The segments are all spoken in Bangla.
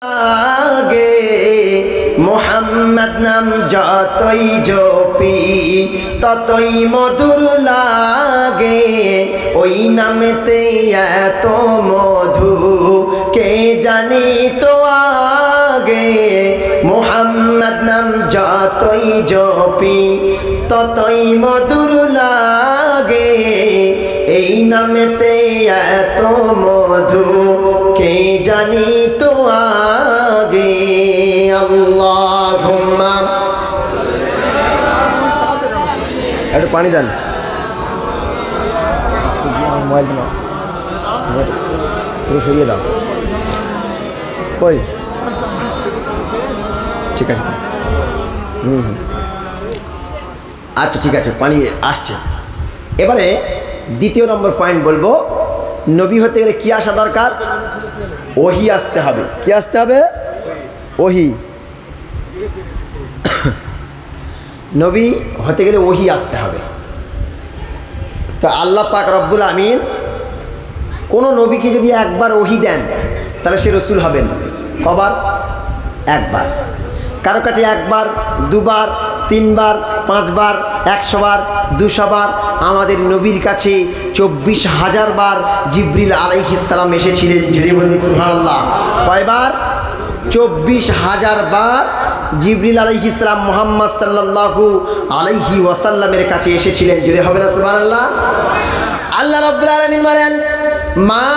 আগে মোহাম্মদ নাম যতই জপি ততই মধুর লাগে, ওই নামেতে এত মধু কে জানি তো আগে। মোহাম্মদ নাম যতই জপি ততই মধুর লাগে, এই নামেতে এত মধু কে জানি তো আগে। আল্লাহুম্মা একটু পানি দেন, সরিয়ে দাও। কই ঠিক আছে, আচ্ছা ঠিক আছে, পানি আসছে। এবারে দ্বিতীয় নম্বর পয়েন্ট বলবো, নবী হতে গেলে কি আসা দরকার? ওহি আসতে হবে। কি আসতে হবে? ওহি। নবী হতে গেলে ওহি আসতে হবে। তো আল্লাহ পাক রব্বুল আমিন কোনো নবীকে যদি একবার ওহি দেন তাহলে সে রসুল হবেন। কবার? একবার। কারো কাছে একবার, দুবার, তিনবার, পাঁচবার, 100 বার, 200 বার। আমাদের নবীর কাছে 24,000 বার জিবরিল আলাইহিস সালাম এসেছিলেন। জোরে বলুন সুবহানাল্লাহ। কয়বার? 24,000 বার জিবরিল আলাইহিস সালাম মুহাম্মদ সাল্লাল্লাহু আলাইহি ওয়াসাল্লামের কাছে এসেছিলেন। জোরে হবে না সুবহানাল্লাহ? আল্লাহ রাব্বুল আলামিন বলেন, মা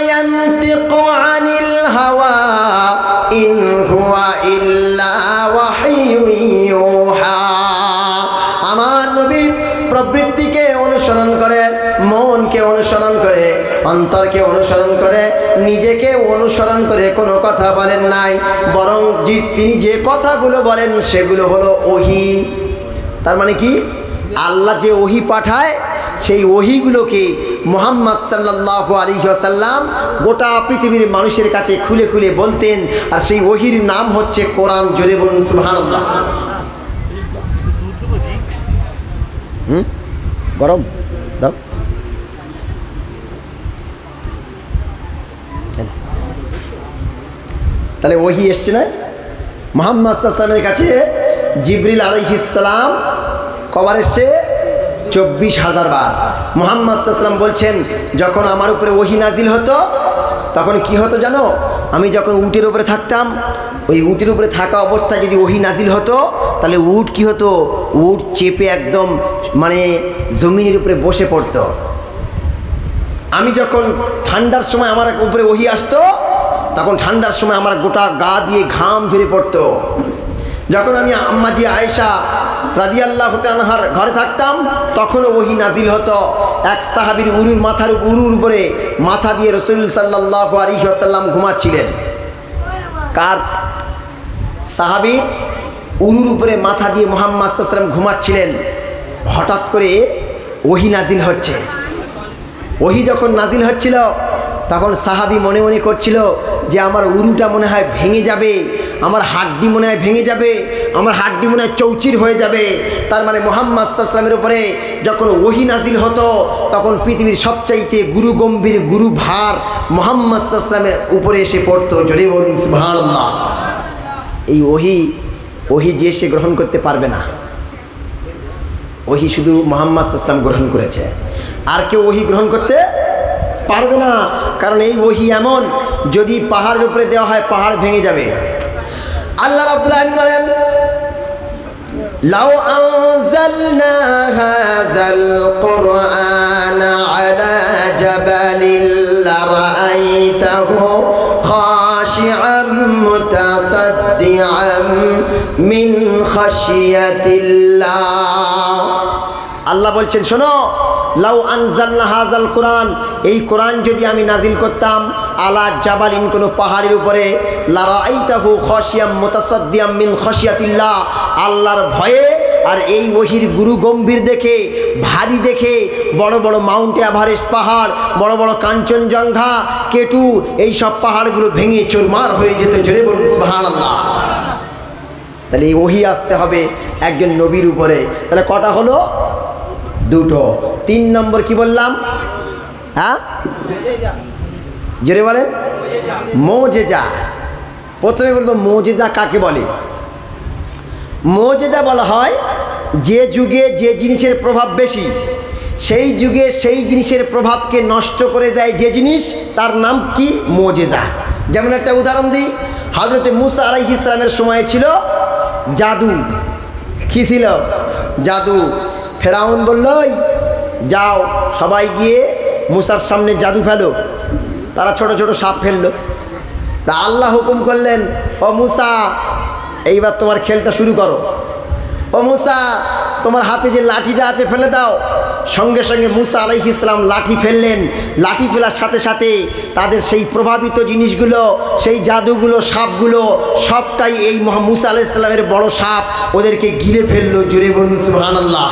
ইয়ানতিকু আনিল হাওয়া ইন হুয়া ইল্লা ওয়াহয়ুন ইউহা। আমার নবী প্রবৃত্তিকে অনুসরণ করে, মনকে অনুসরণ করে, অন্তরকে অনুসরণ করে, নিজেকে অনুসরণ করে কোনো কথা বলেন নাই, বরং তিনি যে কথাগুলো বলেন সেগুলো হলো ওহি। তার মানে কি? আল্লাহ যে ওহি পাঠায় সেই ওহিগুলোকে মুহাম্মদ সাল্লাল্লাহু আলাইহি ওয়াসাল্লাম গোটা পৃথিবীর মানুষের কাছে খুলে খুলে বলতেন। আর সেই ওহির নাম হচ্ছে কোরআন। জোরে বলুন সুবহানাল্লাহ। গরম দাও। তাহলে ওহি এসছে না মুহাম্মদ সাল্লাল্লাহু আলাইহি ওয়াসাল্লামের কাছে? জিবরিল আলাইহিস সালাম কবার এসছে? 24,000 বার। মুহাম্মদ সাল্লাল্লাহু আলাইহি ওয়াসাল্লাম বলছেন, যখন আমার উপরে ওহি নাজিল হতো তখন কি হতো জানো? আমি যখন উটের উপরে থাকতাম, ওই উটের উপরে থাকা অবস্থায় যদি ওহি নাজিল হতো তাহলে উট কি হতো? উট চেপে একদম মানে জমিনের উপরে বসে পড়তো। আমি যখন ঠান্ডার সময় আমার উপরে ওহি আসতো তখন ঠান্ডার সময় আমার গোটা গা দিয়ে ঘাম ঝরে পড়তো। যখন আমি আম্মাজি আয়েশা রাদিয়াল্লাহু তাআলা আনহার ঘরে থাকতাম তখনও ওহি নাজিল হতো। এক সাহাবীর উরুর উপরে মাথা দিয়ে রাসূল সাল্লাল্লাহু আলাইহি ওয়াসাল্লাম ঘুমাচ্ছিলেন। কার? সাহাবীর উরুর উপরে মাথা দিয়ে মুহাম্মদ সাল্লাল্লাহু আলাইহি ওয়াসাল্লাম ঘুমাচ্ছিলেন। হঠাৎ করে ওহি নাজিল হচ্ছে। ওহি যখন নাজিল হচ্ছিল তখন সাহাবী মনে মনে করছিল যে আমার উরুটা মনে হয় ভেঙে যাবে, আমার হাড্ডি মনে হয় ভেঙে যাবে, আমার হাড্ডি মনে হয় চৌচির হয়ে যাবে। তার মানে মুহাম্মদ সাল্লাল্লাহু আলাইহি ওয়াসাল্লামের উপরে যখন ওহি নাজিল হতো তখন পৃথিবীর সবচাইতে গুরু গম্ভীর গুরু ভার মুহাম্মদ সাল্লাল্লাহু আলাইহি ওয়াসাল্লামের উপরে এসে পড়তো। জোরে বলুন সুবহানাল্লাহ। এই ওহি যে সে গ্রহণ করতে পারবে না। ওহি শুধু মুহাম্মদ সাল্লাল্লাহু আলাইহি ওয়াসাল্লাম গ্রহণ করেছে, আর কেউ ওহি গ্রহণ করতে পারবে না। কারণ এই ওহি এমন, যদি পাহাড়ের উপরে দেওয়া হয় পাহাড় ভেঙে যাবে। আল্লাহ রাব্বুল আলামিন বলেন, লাউ আনজালনা হাযাল কুরআনা আলা জাবালিন লারাআইতাহু খাশিআম মুতাসাদ্দিআম মিন খাশিয়াতিল্লাহ। আল্লাহ বলছেন, শোনো, লাউ আনজালনা হাযাল কুরআন, এই কোরআন যদি আমি নাজিল করতাম আলা জাবালিন, কোনো পাহাড়ের উপরে, লারাআইতাহু খাশিয়াম মুতাসাদ্দিয়াম মিন খাশিয়াতিল্লাহ, আল্লাহর ভয়ে আর এই ওহির গুরু গম্ভীর দেখে, ভারী দেখে, বড় বড় মাউন্ট এভারেস্ট পাহাড়, বড় বড় কাঞ্চনজঙ্ঘা, কেটু, এই সব পাহাড়গুলো ভেঙে চুরমার হয়ে যেত। জোরে বলুন সুবহানাল্লাহ। তাহলে এই ওহি আসতে হবে একজন নবীর উপরে। তাহলে কটা হলো? দুটো। 3 নম্বর কি বললাম? হ্যাঁ জোরে বলেন। মুজিজা। প্রথমে বলবো মুজিজা কাকে বলে। মুজিজা বলা হয় যে যুগে যে জিনিসের প্রভাব বেশি, সেই যুগে সেই জিনিসের প্রভাবকে নষ্ট করে দেয় যে জিনিস, তার নাম কি? মুজিজা। যেমন একটা উদাহরণ দিই, হযরতে মুসা আলাইহিস সালামের সময় ছিল জাদু। কি ছিল? জাদু। ফেরাউন বলল, যাও সবাই গিয়ে মুসার সামনে জাদু ফেলো। তারা ছোট ছোট সাপ ফেললো। আল্লাহ হুকুম করলেন, ও মুসা এইবার তোমার খেলটা শুরু করো। ও মুসা তোমার হাতে যে লাঠিটা আছে ফেলে দাও। সঙ্গে সঙ্গে মুসা আলাইহিস সালাম লাঠি ফেললেন। লাঠি ফেলার সাথে সাথে তাদের সেই প্রভাবিত জিনিসগুলো, সেই জাদুগুলো, সাপগুলো সবটাই এই মুসা আলাইহিস সালামের বড় সাপ ওদেরকে গিলে ফেললো। জুড়ে বলুন সুবহানাল্লাহ।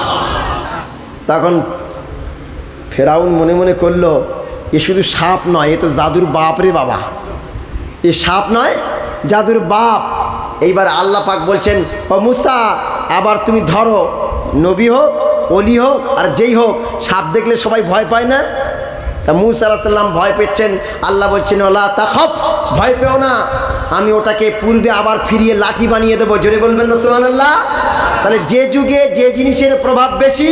তখন ফেরাউন মনে মনে করলো, এ শুধু সাপ নয়, এ তো জাদুর বাপ রে বাবা। এ সাপ নয়, জাদুর বাপ। এইবার আল্লাহ পাক বলছেন, ও মুসা আবার তুমি ধরো, নবী হোক অলি হোক আর যেই হোক, সাপ দেখলে সবাই ভয় পায় না? তা মুসা আলাইহিস সালাম ভয় পেয়েছেন। আল্লাহ বলছেন, ওলা তাখাফ, ভয় পেও না, আমি ওটাকে পূর্বে আবার ফিরিয়ে লাঠি বানিয়ে দেবো। জোরে বলবেন না সুবহানাল্লাহ। তাহলে যে যুগে যে জিনিসের প্রভাব বেশি,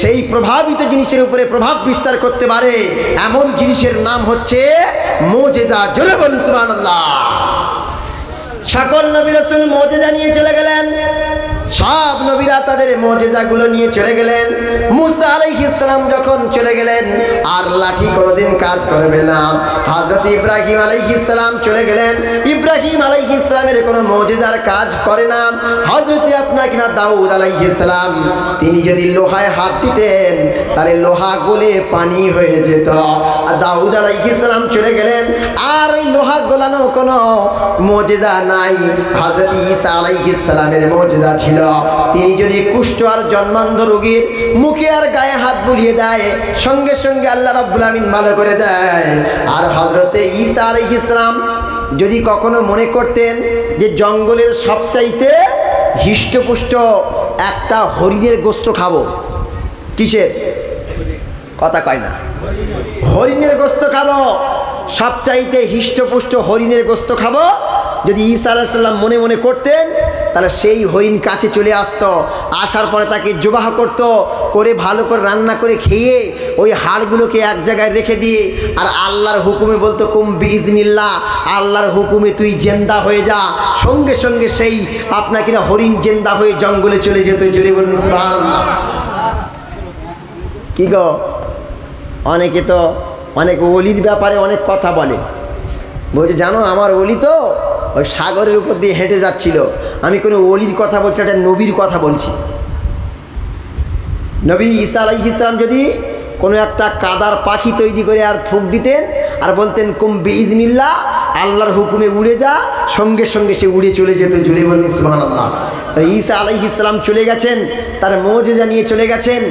সেই প্রভাবিত জিনিসের উপরে প্রভাব বিস্তার করতে পারে এমন জিনিসের নাম হচ্ছে মুজিজা। জোরে বলুন সুবহানাল্লাহ। সকল নবী রাসূল মুজিজা নিয়ে চলে গেলেন। সব নবীরা তাদের মুজিজাগুলো নিয়ে চলে গেলেন। মুসা আলাইহিস সালাম যখন চলে গেলেন, আর লাঠি কোনোদিন কাজ করবে না। হযরত ইব্রাহিম আলাইহিস সালাম চলে গেলেন। ইব্রাহিম আলাইহিস সালামের কোনো মুজিজার কাজ করে না। হযরত আপনার কিনা দাউদ আলাইহিস সালাম, তিনি যদি লোহায় হাত দিতেন তাহলে লোহা গলে পানি হয়ে যেত। দাউদ আলাইহিস সালাম চলে গেলেন, আর ওই লোহা গলানো কোনো মুজিজা নাই। হযরত ঈসা আলাইহিস সালামের মুজিজা ছিল, তিনি যদি কুষ্ঠ আর জন্মান্ধ রোগীর মুখে আর গায়ে হাত বুলিয়ে দেয়, সঙ্গে সঙ্গে আল্লাহ রাব্বুল আমিন ভালো করে দেয়। আর হযরতে ঈসা আলাইহিস সালাম যদি কখনো মনে করতেন যে জঙ্গলের সবচাইতে হিষ্টপুষ্ট একটা হরিণের গোস্ত খাবো, কিসের কথা কয় না, হরিণের গোস্ত খাবো, সবচাইতে হিষ্টপুষ্ট হরিণের গোস্ত খাবো, যদি ঈসা আলাইহিস সালাম মনে মনে করতেন, তাহলে সেই হরিণ কাছে চলে আসতো। আসার পরে তাকে জবাহ করত, করে ভালো করে রান্না করে খেয়ে ওই হাড়গুলোকে এক জায়গায় রেখে দিয়ে আর আল্লাহর হুকুমে বলতো, কুম বিইজনিল্লাহ, আল্লাহর হুকুমে তুই জেন্দা হয়ে যা। সঙ্গে সঙ্গে সেই আপনার কিনা হরিণ জেন্দা হয়ে জঙ্গলে চলে যেত। জুড়ে বলুন সুবহানাল্লাহ। কি গো, অনেকে তো অনেক ওলির ব্যাপারে অনেক কথা বলে। বলছে জানো আমার ওলি তো ওই সাগরের উপর দিয়ে হেঁটে যাচ্ছিল। আমি কোনো ওলির কথা বলছি, একটা নবীর কথা বলছি। নবী ঈসা আলাইহিস সালাম যদি কোনো একটা কাদার পাখি তৈরি করে আর ফুঁক দিতেন আর বলতেন কুম বিইজনিল্লাহ, আল্লাহর হুকুমে উড়ে যা, সঙ্গে সঙ্গে সে উড়ে চলে যেত। জুড়ে বলুন সুবহানাল্লাহ। তাই ঈসা আলাইহিস সালাম চলে গেছেন, তার মুজিজা নিয়ে চলে গেছেন।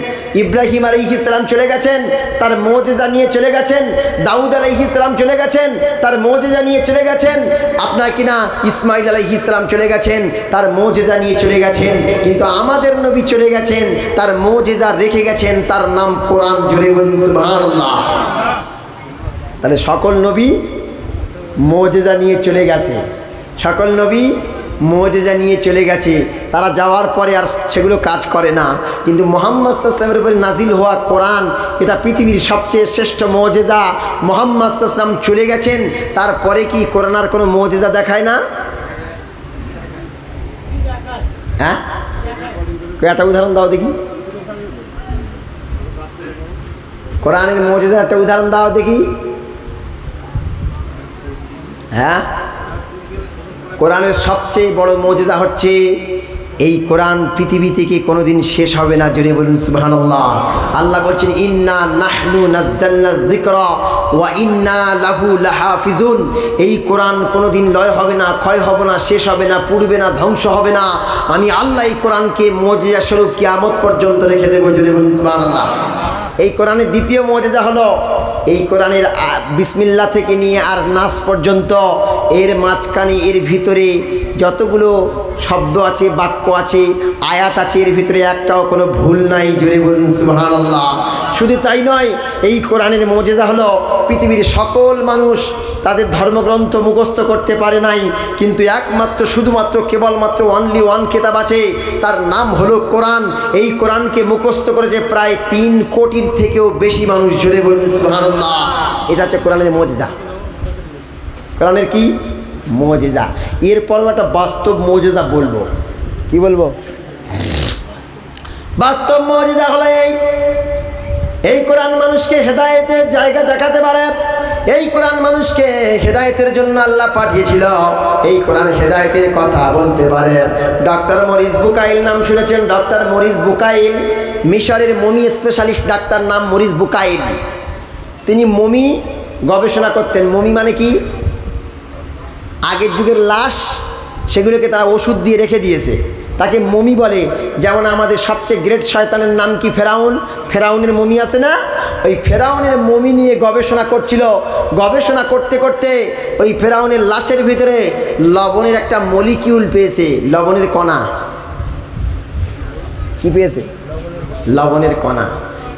ইব্রাহিম আলাইহিস সালাম চলে গেছেন, তার মুজিজা নিয়ে চলে গেছেন। দাউদ আলাইহিস সালাম চলে গেছেন, তার মুজিজা নিয়ে চলে গেছেন। আপনার কিনা ইসমাইল আলাইহিস সালাম চলে গেছেন, তার মুজিজা নিয়ে চলে গেছেন। কিন্তু আমাদের নবী চলে গেছেন, তার মুজিজা রেখে গেছেন, তার নাম কোরআন। জুড়ে বলুন সুবহানাল্লাহ। তাহলে সকল নবী মুজিজা নিয়ে চলে গেছে, সকল নবী মুজিজা নিয়ে চলে গেছে। তারা যাওয়ার পরে আর সেগুলো কাজ করে না। কিন্তু মুহাম্মদ সাল্লাল্লাহু আলাইহি ওয়াসাল্লামের উপরে নাজিল হওয়া কোরআন, এটা পৃথিবীর সবচেয়ে শ্রেষ্ঠ মুজিজা। মুহাম্মদ সাল্লাল্লাহু আলাইহি ওয়াসাল্লাম চলে গেছেন, তারপরে কি কোরআন আর কোনো মুজিজা দেখায় না? হ্যাঁ, একটা উদাহরণ দাও দেখি, কোরআনের মুজিজার একটা উদাহরণ দাও দেখি। হ্যাঁ, কোরআনের সবচেয়ে বড় মুজিজা হচ্ছে এই কোরআন পৃথিবী থেকে কোনোদিন শেষ হবে না। জোরে বলুন সুবহানাল্লাহ। আল্লাহ বলছেন, ইন্না নাহনু নাযালনা যিকরা ওয়া ইন্না লাহু লাহাফিজুন। এই কোরআন কোনোদিন লয় হবে না, ক্ষয় হবে না, শেষ হবে না, পুড়বে না, ধ্বংস হবে না। আমি আল্লাহ এই কোরআনকে মুজিজা স্বরূপ কিয়ামত পর্যন্ত রেখে দেবো। জোরে বলুন সুবহানাল্লাহ। এই কোরআনের দ্বিতীয় মুজিজা হলো এই কোরআনের বিসমিল্লাহ থেকে নিয়ে আর নাস পর্যন্ত, এর মাঝখানে এর ভিতরে যতগুলো শব্দ আছে, বাক্য আছে, আয়াত আছে, এর ভিতরে একটাও কোনো ভুল নাই। জোরে বলুন সুবহানাল্লাহ। শুধু তাই নয়, এই কোরআনের মুজিজা হলো পৃথিবীর সকল মানুষ তাদের ধর্মগ্রন্থ মুখস্থ করতে পারে নাই, কিন্তু একমাত্র শুধুমাত্র কেবলমাত্র অনলি ওয়ান কিতাব আছে, তার নাম হলো কোরআন। এই কোরআনকে মুখস্থ করেছে প্রায় 3 কোটির থেকেও বেশি মানুষ। জোরে বলুন সুবহানাল্লাহ। এটা হচ্ছে কোরআনের মুজিজা। কোরআনের কি মুজিজা। এরপরও একটা বাস্তব মুজিজা বলবো। কি বলবো? বাস্তব মুজিজা হলো এই কোরআন মানুষকে হেদায়েতের জায়গা দেখাতে পারে। এই কোরআন মানুষকে হেদায়েতের জন্য আল্লাহ পাঠিয়েছিল। এই কোরআন হেদায়েতের কথা বলতে পারে। ডক্টর মরিস বুকাইল নাম শুনেছেন? ডক্টর মরিস বুকাইল, মিশরের মমি স্পেশালিস্ট ডাক্তার, নাম মরিস বুকাইল। তিনি মমি গবেষণা করতেন। মমি মানে কি? আগের যুগের লাশ, সেগুলোকে তারা ওষুধ দিয়ে রেখে দিয়েছে, তাকে মমি বলে। যেমন আমাদের সবচেয়ে গ্রেট শয়তানের নাম কি? ফেরাউন। ফেরাউনের মমি আছে না? ওই ফেরাউনের মমি নিয়ে গবেষণা করছিল। গবেষণা করতে করতে ওই ফেরাউনের লাশের ভিতরে লবণের একটা মলিকিউল পেয়েছে, লবণের কণা। কি পেয়েছে? লবণের কণা।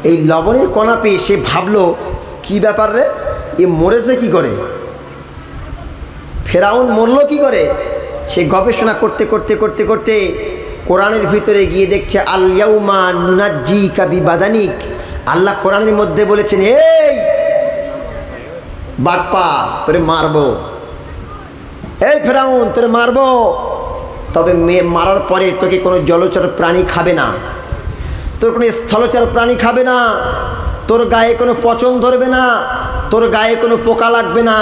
এই লবণের কণা পেয়ে সে ভাবলো, কি ব্যাপার রে, এ মরেছে কি করে? ফেরাউন মরলো কি করে? সে গবেষণা করতে করতে করতে করতে কোরআনের ভিতরে গিয়ে দেখছে আল ইয়াউমা নুনাজ্জিকা বিবাদানিক। আল্লাহ কোরআনের মধ্যে বলেছেন, এই বাটপা, তোরে মারবো। এই ফেরাউন, তোরে মারবো, তবে মারার পরে তোকে কোনো জলচর প্রাণী খাবে না, তোর কোনো স্থলচর প্রাণী খাবে না, তোর গায়ে কোনো পচন ধরবে না, তোর গায়ে কোনো পোকা লাগবে না,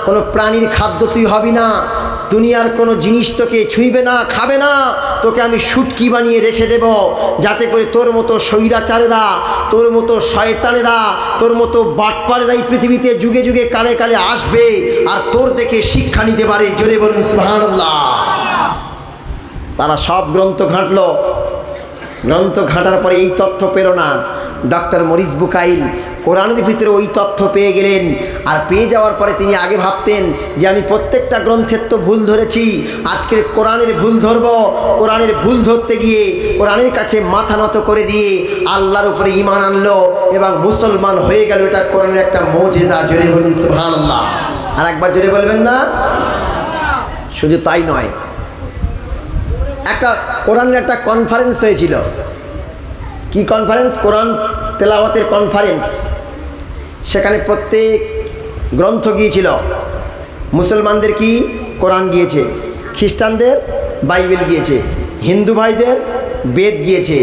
কোনো প্রাণীর খাদ্য তুই হবি না, দুনিয়ার কোনো জিনিস তোকে ছুঁইবে না, খাবে না, তোকে আমি শুটকি বানিয়ে রেখে দেব, যাতে করে তোর মতো স্বৈরাচারেরা, তোর মতো শয়তানেরা, তোর মতো বাটপারেরা এই পৃথিবীতে যুগে যুগে কালে কালে আসবে আর তোর দেখে শিক্ষা নিতে পারে। জোরে বলুন সুবহানাল্লাহ। তারা সব গ্রন্থ ঘাঁটলো। গ্রন্থ ঘাঁটার পরে এই তথ্য পেল না। ডক্টর মরিস বুকাইল কোরআনের ভিতরে ওই তথ্য পেয়ে গেলেন। আর পেয়ে যাওয়ার পরে তিনি আগে ভাবতেন যে আমি প্রত্যেকটা গ্রন্থের তো ভুল ধরেছি, আজকের কোরআনের ভুল ধরব। কোরআনের ভুল ধরতে গিয়ে কোরআনের কাছে মাথা নত করে দিয়ে আল্লাহর উপরে ঈমান আনলো এবং মুসলমান হয়ে গেল। এটা কোরআনের একটা মুজিজা। জোরে বলুন সুবহানাল্লাহ। আর একবার জোরে বলবেন না? শুধু তাই নয়, একটা কোরআনের একটা কনফারেন্স হয়েছিল। কি কনফারেন্স? কোরআন তেলাওয়াতের কনফারেন্স। সেখানে প্রত্যেক গ্রন্থ গিয়েছিল। মুসলমানদের কি? কোরআন গিয়েছে, খ্রিস্টানদের বাইবেল গিয়েছে, হিন্দু ভাইদের বেদ গিয়েছে,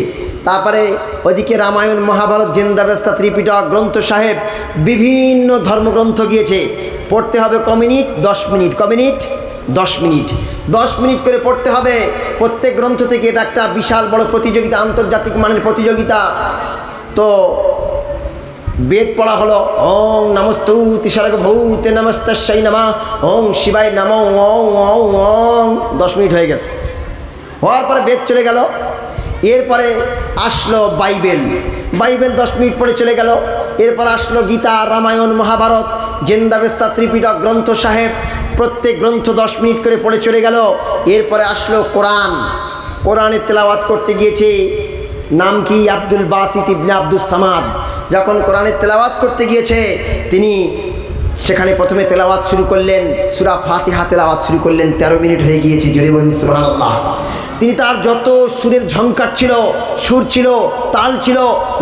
তারপরে ওদিকে রামায়ণ, মহাভারত, জিন্দাবেস্তা, ত্রিপিটক, গ্রন্থ সাহেব, বিভিন্ন ধর্মগ্রন্থ গিয়েছে। পড়তে হবে ক মিনিট? 10 মিনিট। ক মিনিট? 10 মিনিট। 10 মিনিট করে পড়তে হবে প্রত্যেক গ্রন্থ থেকে। এটা একটা বিশাল বড় প্রতিযোগিতা, আন্তর্জাতিক মানের প্রতিযোগিতা। তো বেদ পড়া হলো। ওং নমস্তুতি সর্বভূতে নমস্তস্যৈ নমঃ, ওং শিবায় নমঃ, ওং ওং ওং। 10 মিনিট হয়ে গেছে। হওয়ার পরে বেদ চলে গেল। এরপরে আসলো বাইবেল। বাইবেল 10 মিনিট পরে চলে গেল। এরপর আসলো গীতা, রামায়ণ, মহাভারত, জিন্দাবেস্তা, ত্রিপিটক, গ্রন্থ সাহেব। প্রত্যেক গ্রন্থ 10 মিনিট করে পড়ে চলে গেল। এরপরে আসলো কোরআন। কোরআনের তেলাওয়াত করতে গিয়েছে, নাম কি? আব্দুল বাসিত ইবনে আব্দুস সামাদ। যখন কোরআনের তেলাওয়াত করতে গিয়েছে, তিনি সেখানে প্রথমে তেলাওয়াত শুরু করলেন, সূরা ফাতিহা তেলাওয়াত শুরু করলেন। 13 মিনিট হয়ে গিয়েছে। জোরে বলুন সুবহানাল্লাহ। তিনি তার যত সুরের ঝংকার ছিল, সুর ছিল, তাল ছিল,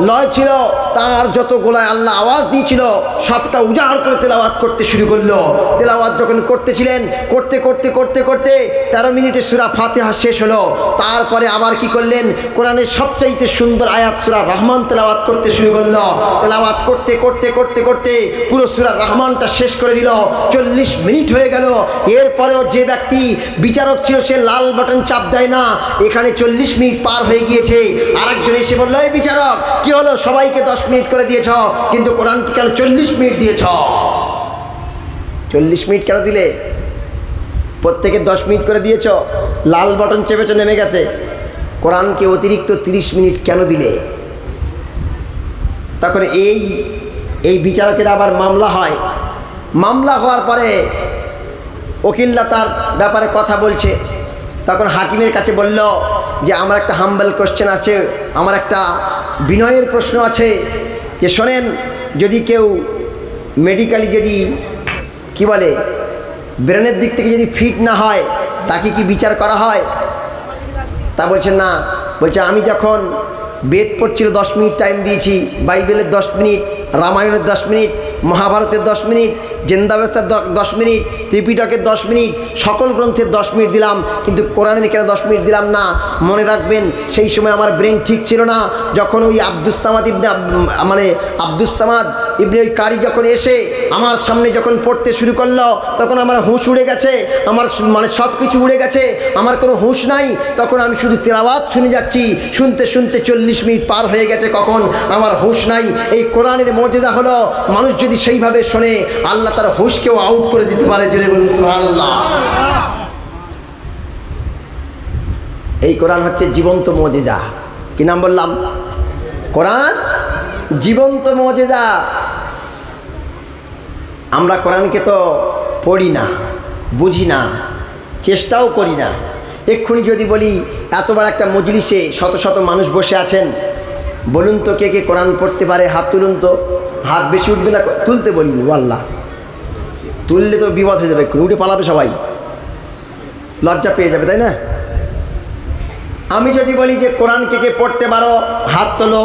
লয় ছিল, তার যত গোলায় আল্লাহ আওয়াজ দিয়েছিল, সবটা উজাড় করে তেলাওয়াত করতে শুরু করলো। তেলাওয়াত যখন করতেছিলেন, করতে করতে করতে করতে 13 মিনিটে সূরা ফাতিহা শেষ হলো। তারপরে আবার কি করলেন? কোরআনের সবচাইতে সুন্দর আয়াত সূরা রহমান তেলাওয়াত করতে শুরু করলো। তেলাওয়াত করতে করতে করতে করতে পুরো সূরা রহমানটা শেষ করে দিল। 40 মিনিট হয়ে গেল। এরপরেও যে ব্যক্তি বিচারক ছিল, সে লাল বাটন চাপ দেয় না। এখানে 40 মিনিট পার হয়ে গিয়েছে। আরেকজন এসে বলল, এই বিচারক, কি হলো? সবাইকে 10 মিনিট করে দিয়েছ, কিন্তু কোরআনকে কেন 40 মিনিট দিয়েছ? 40 মিনিট কেন দিলে? প্রত্যেকে 10 মিনিট করে দিয়েছ, লাল বাটন চেপেছ, নেমে গেছে। কোরআনকে অতিরিক্ত 30 মিনিট কেন দিলে? তখন এই বিচারকের আবার মামলা হয়। মামলা হওয়ার পরে উকিলরা তার ব্যাপারে কথা বলছে। তখন হাকিমের কাছে বলল যে আমার একটা হাম্বল কোশ্চেন আছে, আমার একটা বিনয়ের প্রশ্ন আছে, যে শোনেন, যদি কেউ মেডিকেলি যদি কি বলে ব্রেনের দিক থেকে যদি ফিট না হয় তাকে কি বিচার করা হয়? তা বলছে না, বলছে আমি যখন বেদ পড়ছিল 10 মিনিট টাইম দিয়েছি, বাইবেলের 10 মিনিট, রামায়ণের 10 মিনিট, মহাভারতের 10 মিনিট, জেন্দাবেস্তার 10 মিনিট, ত্রিপিটকের 10 মিনিট, সকল গ্রন্থের 10 মিনিট দিলাম, কিন্তু কোরআনের কেন 10 মিনিট দিলাম না? মনে রাখবেন সেই সময় আমার ব্রেন ঠিক ছিল না। যখন ওই আব্দুস সামাদ ইবনে ওই কারি যখন এসে আমার সামনে যখন পড়তে শুরু করলো, তখন আমার হুঁশ উড়ে গেছে, আমার সব কিছু উড়ে গেছে, আমার কোনো হুঁশ নাই। তখন আমি শুধু তেলাওয়াত শুনে যাচ্ছি, শুনতে শুনতে 40 মিনিট পার হয়ে গেছে, কখন আমার হুঁশ নাই। এই কোরআনের মুজিজা হলো মানুষ যদি সেইভাবে শোনে আল্লাহ তার হুঁশকেও আউট করে দিতে পারে। জোরে বলুন সুবহানাল্লাহ। এই কোরআন হচ্ছে জীবন্ত মুজিজা। কি নাম বললাম? কোরআন জীবন্ত মুজিজা। আমরা কোরআনকে তো পড়ি না, বুঝি না, চেষ্টাও করি না। এক্ষুনি যদি বলি এত বড় একটা মজলিসে শত শত মানুষ বসে আছেন, বলুন তো কে কে কোরআন পড়তে পারে? হাত তুলুন তো। হাত বেশি উঠবে না, তুলতে বলিনি, আল্লাহ তুললে তো বিপদ হয়ে যাবে, উঠে পালাবে সবাই, লজ্জা পেয়ে যাবে, তাই না? আমি যদি বলি যে কোরআন কে কে পড়তে পারো হাত তোলো,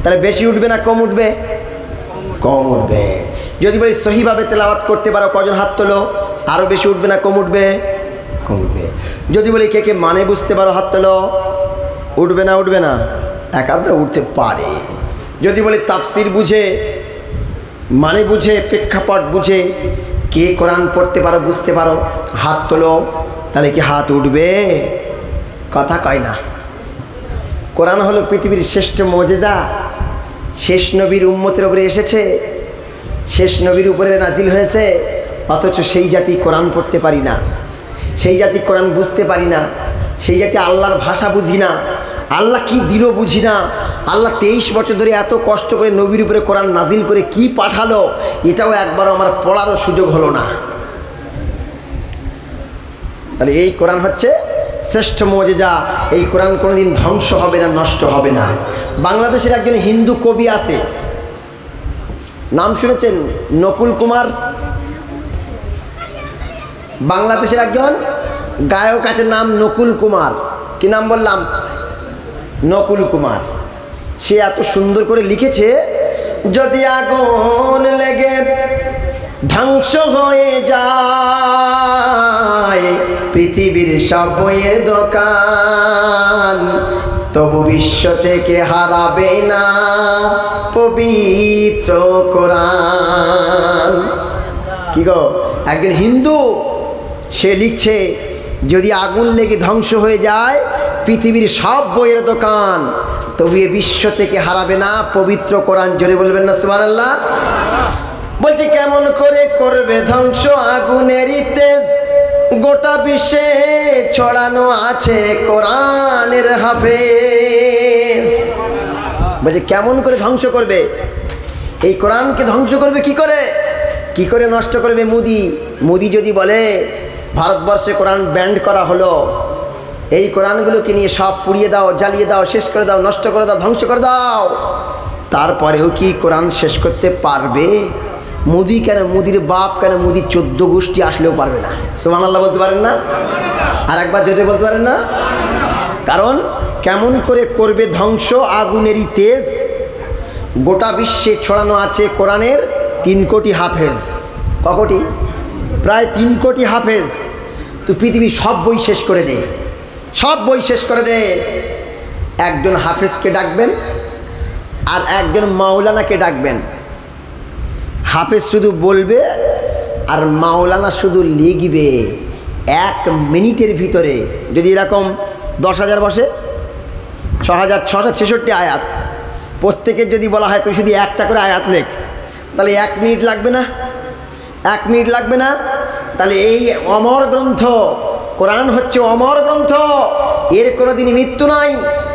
তাহলে বেশি উঠবে না কম উঠবে? কম উঠবে। যদি বলি সহিভাবে তেলাওয়াত করতে পারো, কজন হাত তোলো? আরও বেশি উঠবে না কম উঠবে? কম উঠবে। যদি বলি কে কে মানে বুঝতে পারো হাত তোলো, উঠবে না? উঠবে না? একাধটা উঠতে পারে। যদি বলি তাফসির বুঝে, মানে বুঝে, প্রেক্ষাপট বুঝে কে কোরআন পড়তে পারো, বুঝতে পারো, হাত তোলো, তাহলে কি হাত উঠবে? কথা কয় না। কোরআন হলো পৃথিবীর শ্রেষ্ঠ মুজিজা। শেষ নবীর উম্মতের উপরে এসেছে, শেষ নবীর উপরে নাজিল হয়েছে, অথচ সেই জাতি কোরআন পড়তে পারি না, সেই জাতি কোরআন বুঝতে পারি না, সেই জাতি আল্লাহর ভাষা বুঝি না, আল্লাহ কি দিল বুঝি না। আল্লাহ 23 বছর ধরে এত কষ্ট করে নবীর উপরে কোরআন নাজিল করে কি পাঠালো, এটাও একবারও আমার পড়ারও সুযোগ হলো না। তাহলে এই কোরআন হচ্ছে শ্রেষ্ঠ মুজিজা। এই কোরআন কোনোদিন ধ্বংস হবে না, নষ্ট হবে না। বাংলাদেশের একজন হিন্দু কবি আছে, নাম শুনেছেন? নকুল কুমার। বাংলাদেশের একজন গায়ক আছে, নাম নকুল কুমার। কি নাম বললাম? নকুল কুমার। সে এত সুন্দর করে লিখেছে, যদি আগুন লেগে ধ্বংস হয়ে যায় পৃথিবীর সব বইয়ের দোকান, তবু বিশ্ব থেকে হারাবে না পবিত্র কোরআন। কি গো, একজন হিন্দু সে লিখছে, যদি আগুন লেগে ধ্বংস হয়ে যায় পৃথিবীর সব বইয়ের দোকান, তবু এ বিশ্ব থেকে হারাবে না পবিত্র কোরআন। জোরে বলবেন না সুবহানাল্লাহ। বলছে কেমন করে করবে ধ্বংস আগুনেরই তেজ, গোটা বিশ্বে ছড়ানো আছে কোরআনের হাফেজ। বলছে কেমন করে ধ্বংস করবে? এই কোরআনকে ধ্বংস করবে কি করে? কি করে নষ্ট করবে? মোদি যদি বলে ভারতবর্ষে কোরআন ব্যান্ড করা হলো, এই কোরআনগুলোকে নিয়ে সব পুড়িয়ে দাও, জ্বালিয়ে দাও, শেষ করে দাও, নষ্ট করে দাও, ধ্বংস করে দাও, তারপরেও কি কোরআন শেষ করতে পারবে? মোদি কেন, মোদির বাপ কেন, মোদির 14 গোষ্ঠী আসলেও পারবে না। সুবহানাল্লাহ বলতে পারেন না? আর একবার জোরে বলতে পারেন না? কারণ কেমন করে করবে ধ্বংস আগুনেরই তেজ, গোটা বিশ্বে ছড়ানো আছে কোরআনের 3 কোটি হাফেজ। ক কোটি? প্রায় 3 কোটি হাফেজ। তো পৃথিবী সব বই শেষ করে দে, সব বই শেষ করে দে। একজন হাফেজকে ডাকবেন আর একজন মাওলানাকে ডাকবেন। হাফেজ শুধু বলবে আর মাওলানা শুধু লিখবে। 1 মিনিটের ভিতরে যদি এরকম 10,000 বসে, 6,666 আয়াত, প্রত্যেকের যদি বলা হয় তুমি শুধু একটা করে আয়াত লেখ, তাহলে 1 মিনিট লাগবে না? 1 মিনিট লাগবে না? তাহলে এই অমর গ্রন্থ কোরআন হচ্ছে অমর গ্রন্থ। এর কোনো দিন মৃত্যু নাই,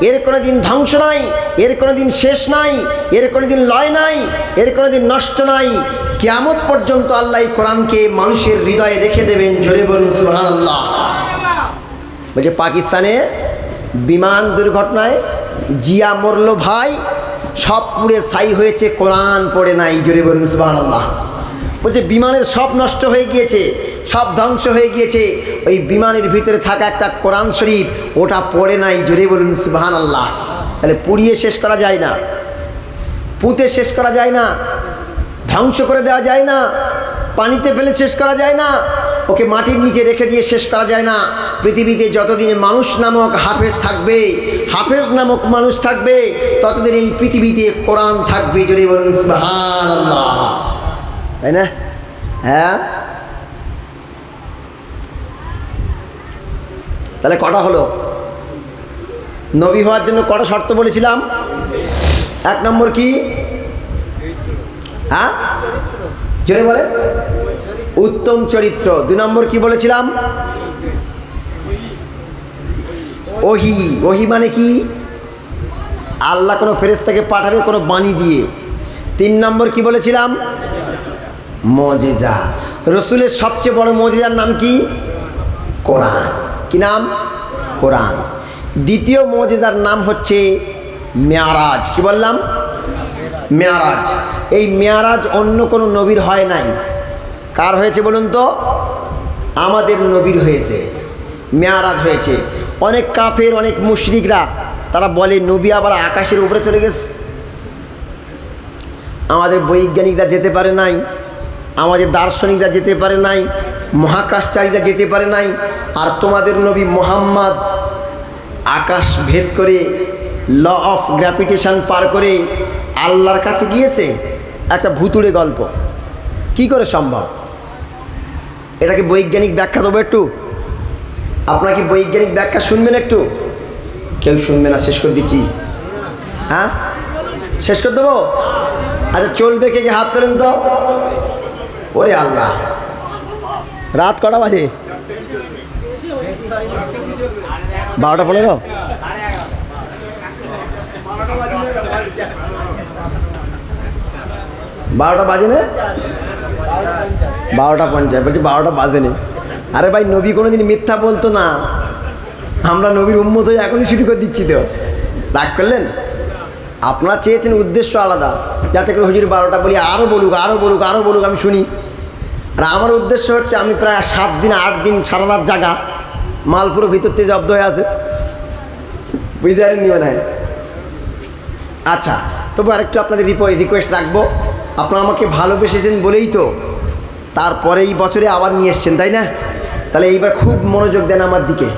এর কোনো দিন ধ্বংস নাই, এর কোনো দিন শেষ নাই, এর কোনো দিন লয় নাই, এর কোনো দিন নষ্ট নাই। কিয়ামত পর্যন্ত আল্লাহ এই কোরআনকে মানুষের হৃদয়ে রেখে দেবেন। জোরে বলুন সুবহানাল্লাহ। বলছে পাকিস্তানে বিমান দুর্ঘটনায় জিয়া মরল ভাই, সব পুড়ে ছাই হয়েছে, কোরআন পড়ে নাই। জোরে বলুন সুবহানাল্লাহ। বলছে বিমানের সব নষ্ট হয়ে গিয়েছে, সব ধ্বংস হয়ে গিয়েছে, ওই বিমানের ভিতরে থাকা একটা কোরআন শরীফ ওটা পড়ে নাই। জোরে বলুন সুবহানাল্লাহ। তাহলে পুড়িয়ে শেষ করা যায় না, পুঁতে শেষ করা যায় না, ধ্বংস করে দেওয়া যায় না, পানিতে ফেলে শেষ করা যায় না, ওকে মাটির নিচে রেখে দিয়ে শেষ করা যায় না। পৃথিবীতে যতদিন মানুষ নামক হাফেজ থাকবে, হাফেজ নামক মানুষ থাকবে, ততদিন এই পৃথিবীতে কোরআন থাকবে। যদি বলুন সুবহানাল্লাহ, তাই না? হ্যাঁ, তাহলে কটা হলো? নবী হওয়ার জন্য কটা শর্ত বলেছিলাম? 1 নম্বর কি? হ্যাঁ, জোরে বলে, উত্তম চরিত্র। 2 নম্বর কি বলেছিলাম? ওহি। ওহি মানে কি? আল্লাহ কোনো ফেরেশতাকে পাঠাবে কোনো বাণী দিয়ে। 3 নম্বর কি বলেছিলাম? মুজিজা। রসুলের সবচেয়ে বড় মুজিজার নাম কি? কোরআন। কি নাম? কোরআন। দ্বিতীয় মুজিজার নাম হচ্ছে মেয়ারাজ। কি বললাম? মেয়ারাজ। এই মেয়ারাজ অন্য কোনো নবীর হয় নাই। কার হয়েছে বলুন তো? আমাদের নবীর হয়েছে, মেয়ারাজ হয়েছে। অনেক কাফের, অনেক মুশরিকরা তারা বলে নবী আবার আকাশের উপরে চলে গেছে। আমাদের বৈজ্ঞানিকরা যেতে পারে নাই, আমাদের দার্শনিকরা যেতে পারে নাই, মহাকাশচারীরা যেতে পারে নাই, আর তোমাদের নবী মুহাম্মদ আকাশ ভেদ করে, ল অফ গ্র্যাভিটেশন পার করে আল্লাহর কাছে গিয়েছে। একটা ভুতুড়ে গল্প, কি করে সম্ভব? এটাকে বৈজ্ঞানিক ব্যাখ্যা দেবো একটু? আপনারা কি বৈজ্ঞানিক ব্যাখ্যা শুনবেন একটু? কেউ শুনবে না, শেষ করে দিচ্ছি। হ্যাঁ, শেষ করে দেবো? আচ্ছা, চলবে কে কে? হাত তোলেন তো। ওরে আল্লাহ, রাত কটা বাজে? 12:15। 12টা বাজে না? 12:50 বলছি, 12টা বাজে নেই। আরে ভাই, নবী কোনোদিন মিথ্যা বলতো না। আমরা নবীর উম্মত হয়ে এখনই শুরু করে দিচ্ছি তো। রাগ করলেন? আপনারা চেয়েছেন উদ্দেশ্য আলাদা, যাতে করে হুজুর 12টা বলি, আরও বলুক, আরও বলুক, আরও বলুক, আমি শুনি। আর আমার উদ্দেশ্য হচ্ছে আমি প্রায় 7 দিন 8 দিন সারা রাত জাগা, মাল পুরো ভিতর থেকে জব্দ হয়ে আছে। বুঝতে পারেননি মনে হয়? আচ্ছা, তবু আরেকটু আপনাদের রিকোয়েস্ট রাখবো। আপনারা আমাকে ভালোবেসেছেন বলেই তো তারপরে এই বছরে আবার নিয়ে এসছেন, তাই না? তাহলে এইবার খুব মনোযোগ দেন আমার দিকে।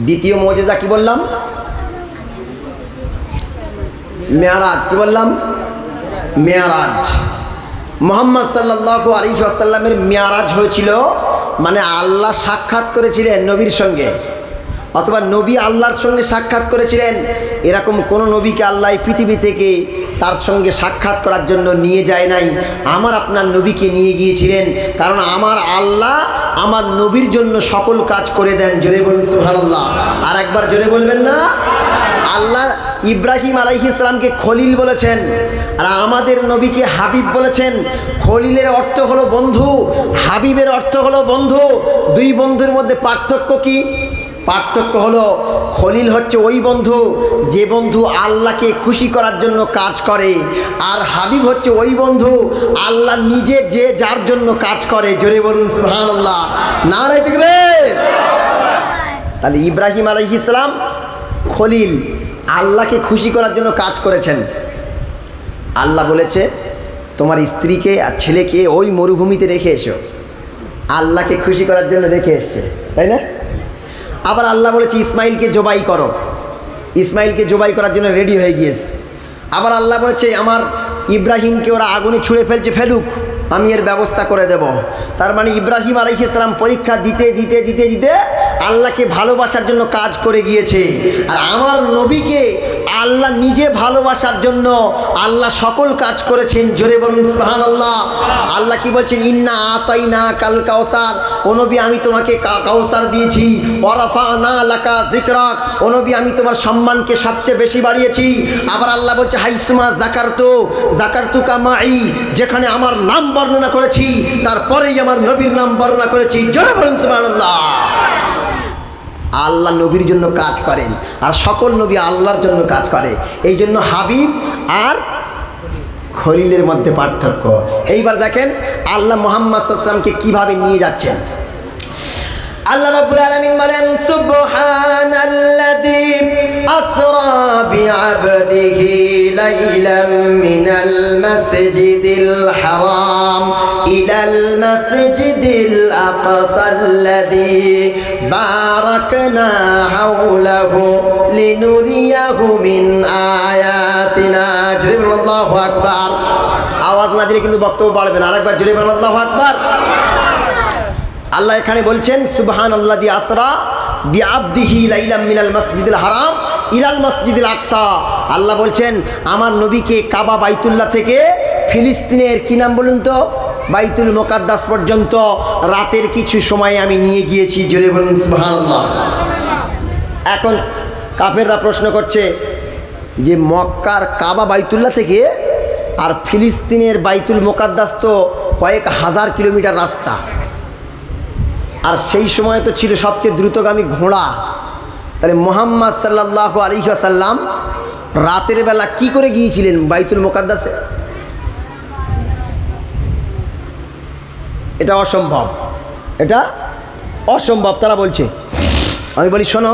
দ্বিতীয় মুজিজা কি বললাম? মেয়ারাজ। কি বললাম? মেয়ারাজ। মুহাম্মদ সাল্লাল্লাহু আলাইহি ওয়াসাল্লামের মেয়ারাজ হয়েছিল, মানে আল্লাহ সাক্ষাৎ করেছিলেন নবীর সঙ্গে, অথবা নবী আল্লাহর সঙ্গে সাক্ষাৎ করেছিলেন। এরকম কোনো নবীকে আল্লাহ পৃথিবী থেকে তার সঙ্গে সাক্ষাৎ করার জন্য নিয়ে যায় নাই, আমার আপনার নবীকে নিয়ে গিয়েছিলেন। কারণ আমার আল্লাহ আমার নবীর জন্য সকল কাজ করে দেন। জোরে বলুন সুবহানাল্লাহ। আর একবার জোরে বলবেন না? আল্লাহ ইব্রাহিম আলাইহিস সালামকে খলিল বলেছেন, আর আমাদের নবীকে হাবিব বলেছেন। খলিলের অর্থ হলো বন্ধু, হাবিবের অর্থ হলো বন্ধু। দুই বন্ধুর মধ্যে পার্থক্য কি? পার্থক্য হলো খলিল হচ্ছে ওই বন্ধু যে বন্ধু আল্লাহকে খুশি করার জন্য কাজ করে, আর হাবিব হচ্ছে ওই বন্ধু আল্লাহ নিজে যে যার জন্য কাজ করে। জোরে বলুন সুবহানাল্লাহ, নারে তাকবীর। তাহলে ইব্রাহিম আলাইহিস সালাম খলিল, আল্লাহকে খুশি করার জন্য কাজ করেছেন। আল্লাহ বলেছে তোমার স্ত্রীকে আর ছেলেকে ওই মরুভূমিতে রেখে এসো, আল্লাহকে খুশি করার জন্য রেখে এসছে, তাই না? আবার আল্লাহ বলেছে ইসমাইলকে জবাই করো, ইসমাইলকে জবাই করার জন্য রেডি হয়ে গিয়েছে। আবার আল্লাহ বলেছে আমার ইব্রাহিমকে ওরা আগুনে ছুঁড়ে ফেলছে, ফেলুক, আমি এর ব্যবস্থা করে দেব। তার মানে ইব্রাহিম আলাইহিস সালাম পরীক্ষা দিতে দিতে দিতে দিতে আল্লাহকে ভালোবাসার জন্য কাজ করে গিয়েছে। আর আমার নবীকে আল্লাহ নিজে ভালোবাসার জন্য আল্লাহ সকল কাজ করেছেন। জোরে বলুন সুবহানাল্লাহ। আল্লাহ কি বলছেন? ইন্না আতাইনা কাল কাউসার, ও নবী আমি তোমাকে কাউসার দিয়েছি। ওয়ারাফানা লাকা যিকরাক, ও নবী আমি তোমার সম্মানকে সবচেয়ে বেশি বাড়িয়েছি। আবার আল্লাহ বলছে হাইসুমা জাকারতুকা মাই, যেখানে আমার নাম বর্ণনা করেছি তারপরেই আমার নবীর নাম বর্ণনা করেছি। জোরে বলুন সুবহানাল্লাহ। আল্লাহ নবীর জন্য কাজ করেন, আর সকল নবী আল্লাহর জন্য কাজ করে। এই জন্য হাবিব আর খলিলের মধ্যে পার্থক্য। এইবার দেখেন আল্লাহ মুহাম্মদ সাল্লাল্লাহু আলাইহি ওয়াসাল্লামকে কিভাবে নিয়ে যাচ্ছেন। আল্লাহ রাব্বুল আলামিন বলেন, সুবহানাল্লাযী আসরা বিআবদিহি লাইলাম মিনাল মাসজিদিল হারাম ইলাল মাসজিদিল আকসাল্লাযী বারাকনা হাওলাহু লিনুরিয়াহু মিন আয়াতিনা। জোরে বলুন আল্লাহু আকবার। আওয়াজ না দিলে কিন্তু বক্তব্য বাড়বে না। আরেকবার জোরে বলুন আল্লাহু আকবার। আল্লাহ এখানে বলছেন সুবহানাল্লাযী আসরা বিআবদিহি লাইলাম মিনাল মাসজিদিল হারাম ইলাল মাসজিদিল আকসা। আল্লাহ বলছেন আমার নবীকে কাবা বাইতুল্লাহ থেকে ফিলিস্তিনের কি নাম বলুন তো, বাইতুল মুকাদ্দাস পর্যন্ত রাতের কিছু সময় আমি নিয়ে গিয়েছি। জোরে বলুন সুবহানাল্লাহ। এখন কাফেররা প্রশ্ন করছে যে মক্কার কাবা বাইতুল্লাহ থেকে আর ফিলিস্তিনের বাইতুল মুকাদ্দাস তো কয়েক হাজার কিলোমিটার রাস্তা, আর সেই সময় তো ছিল সবচেয়ে দ্রুতগামী ঘোড়া। তাহলে মুহাম্মদ সাল্লাল্লাহু আলাইহি ওয়াসাল্লাম রাতের বেলা কি করে গিয়েছিলেন বাইতুল মুকাদ্দাসে? এটা অসম্ভব, এটা অসম্ভব তারা বলছে। আমি বলি শোনো,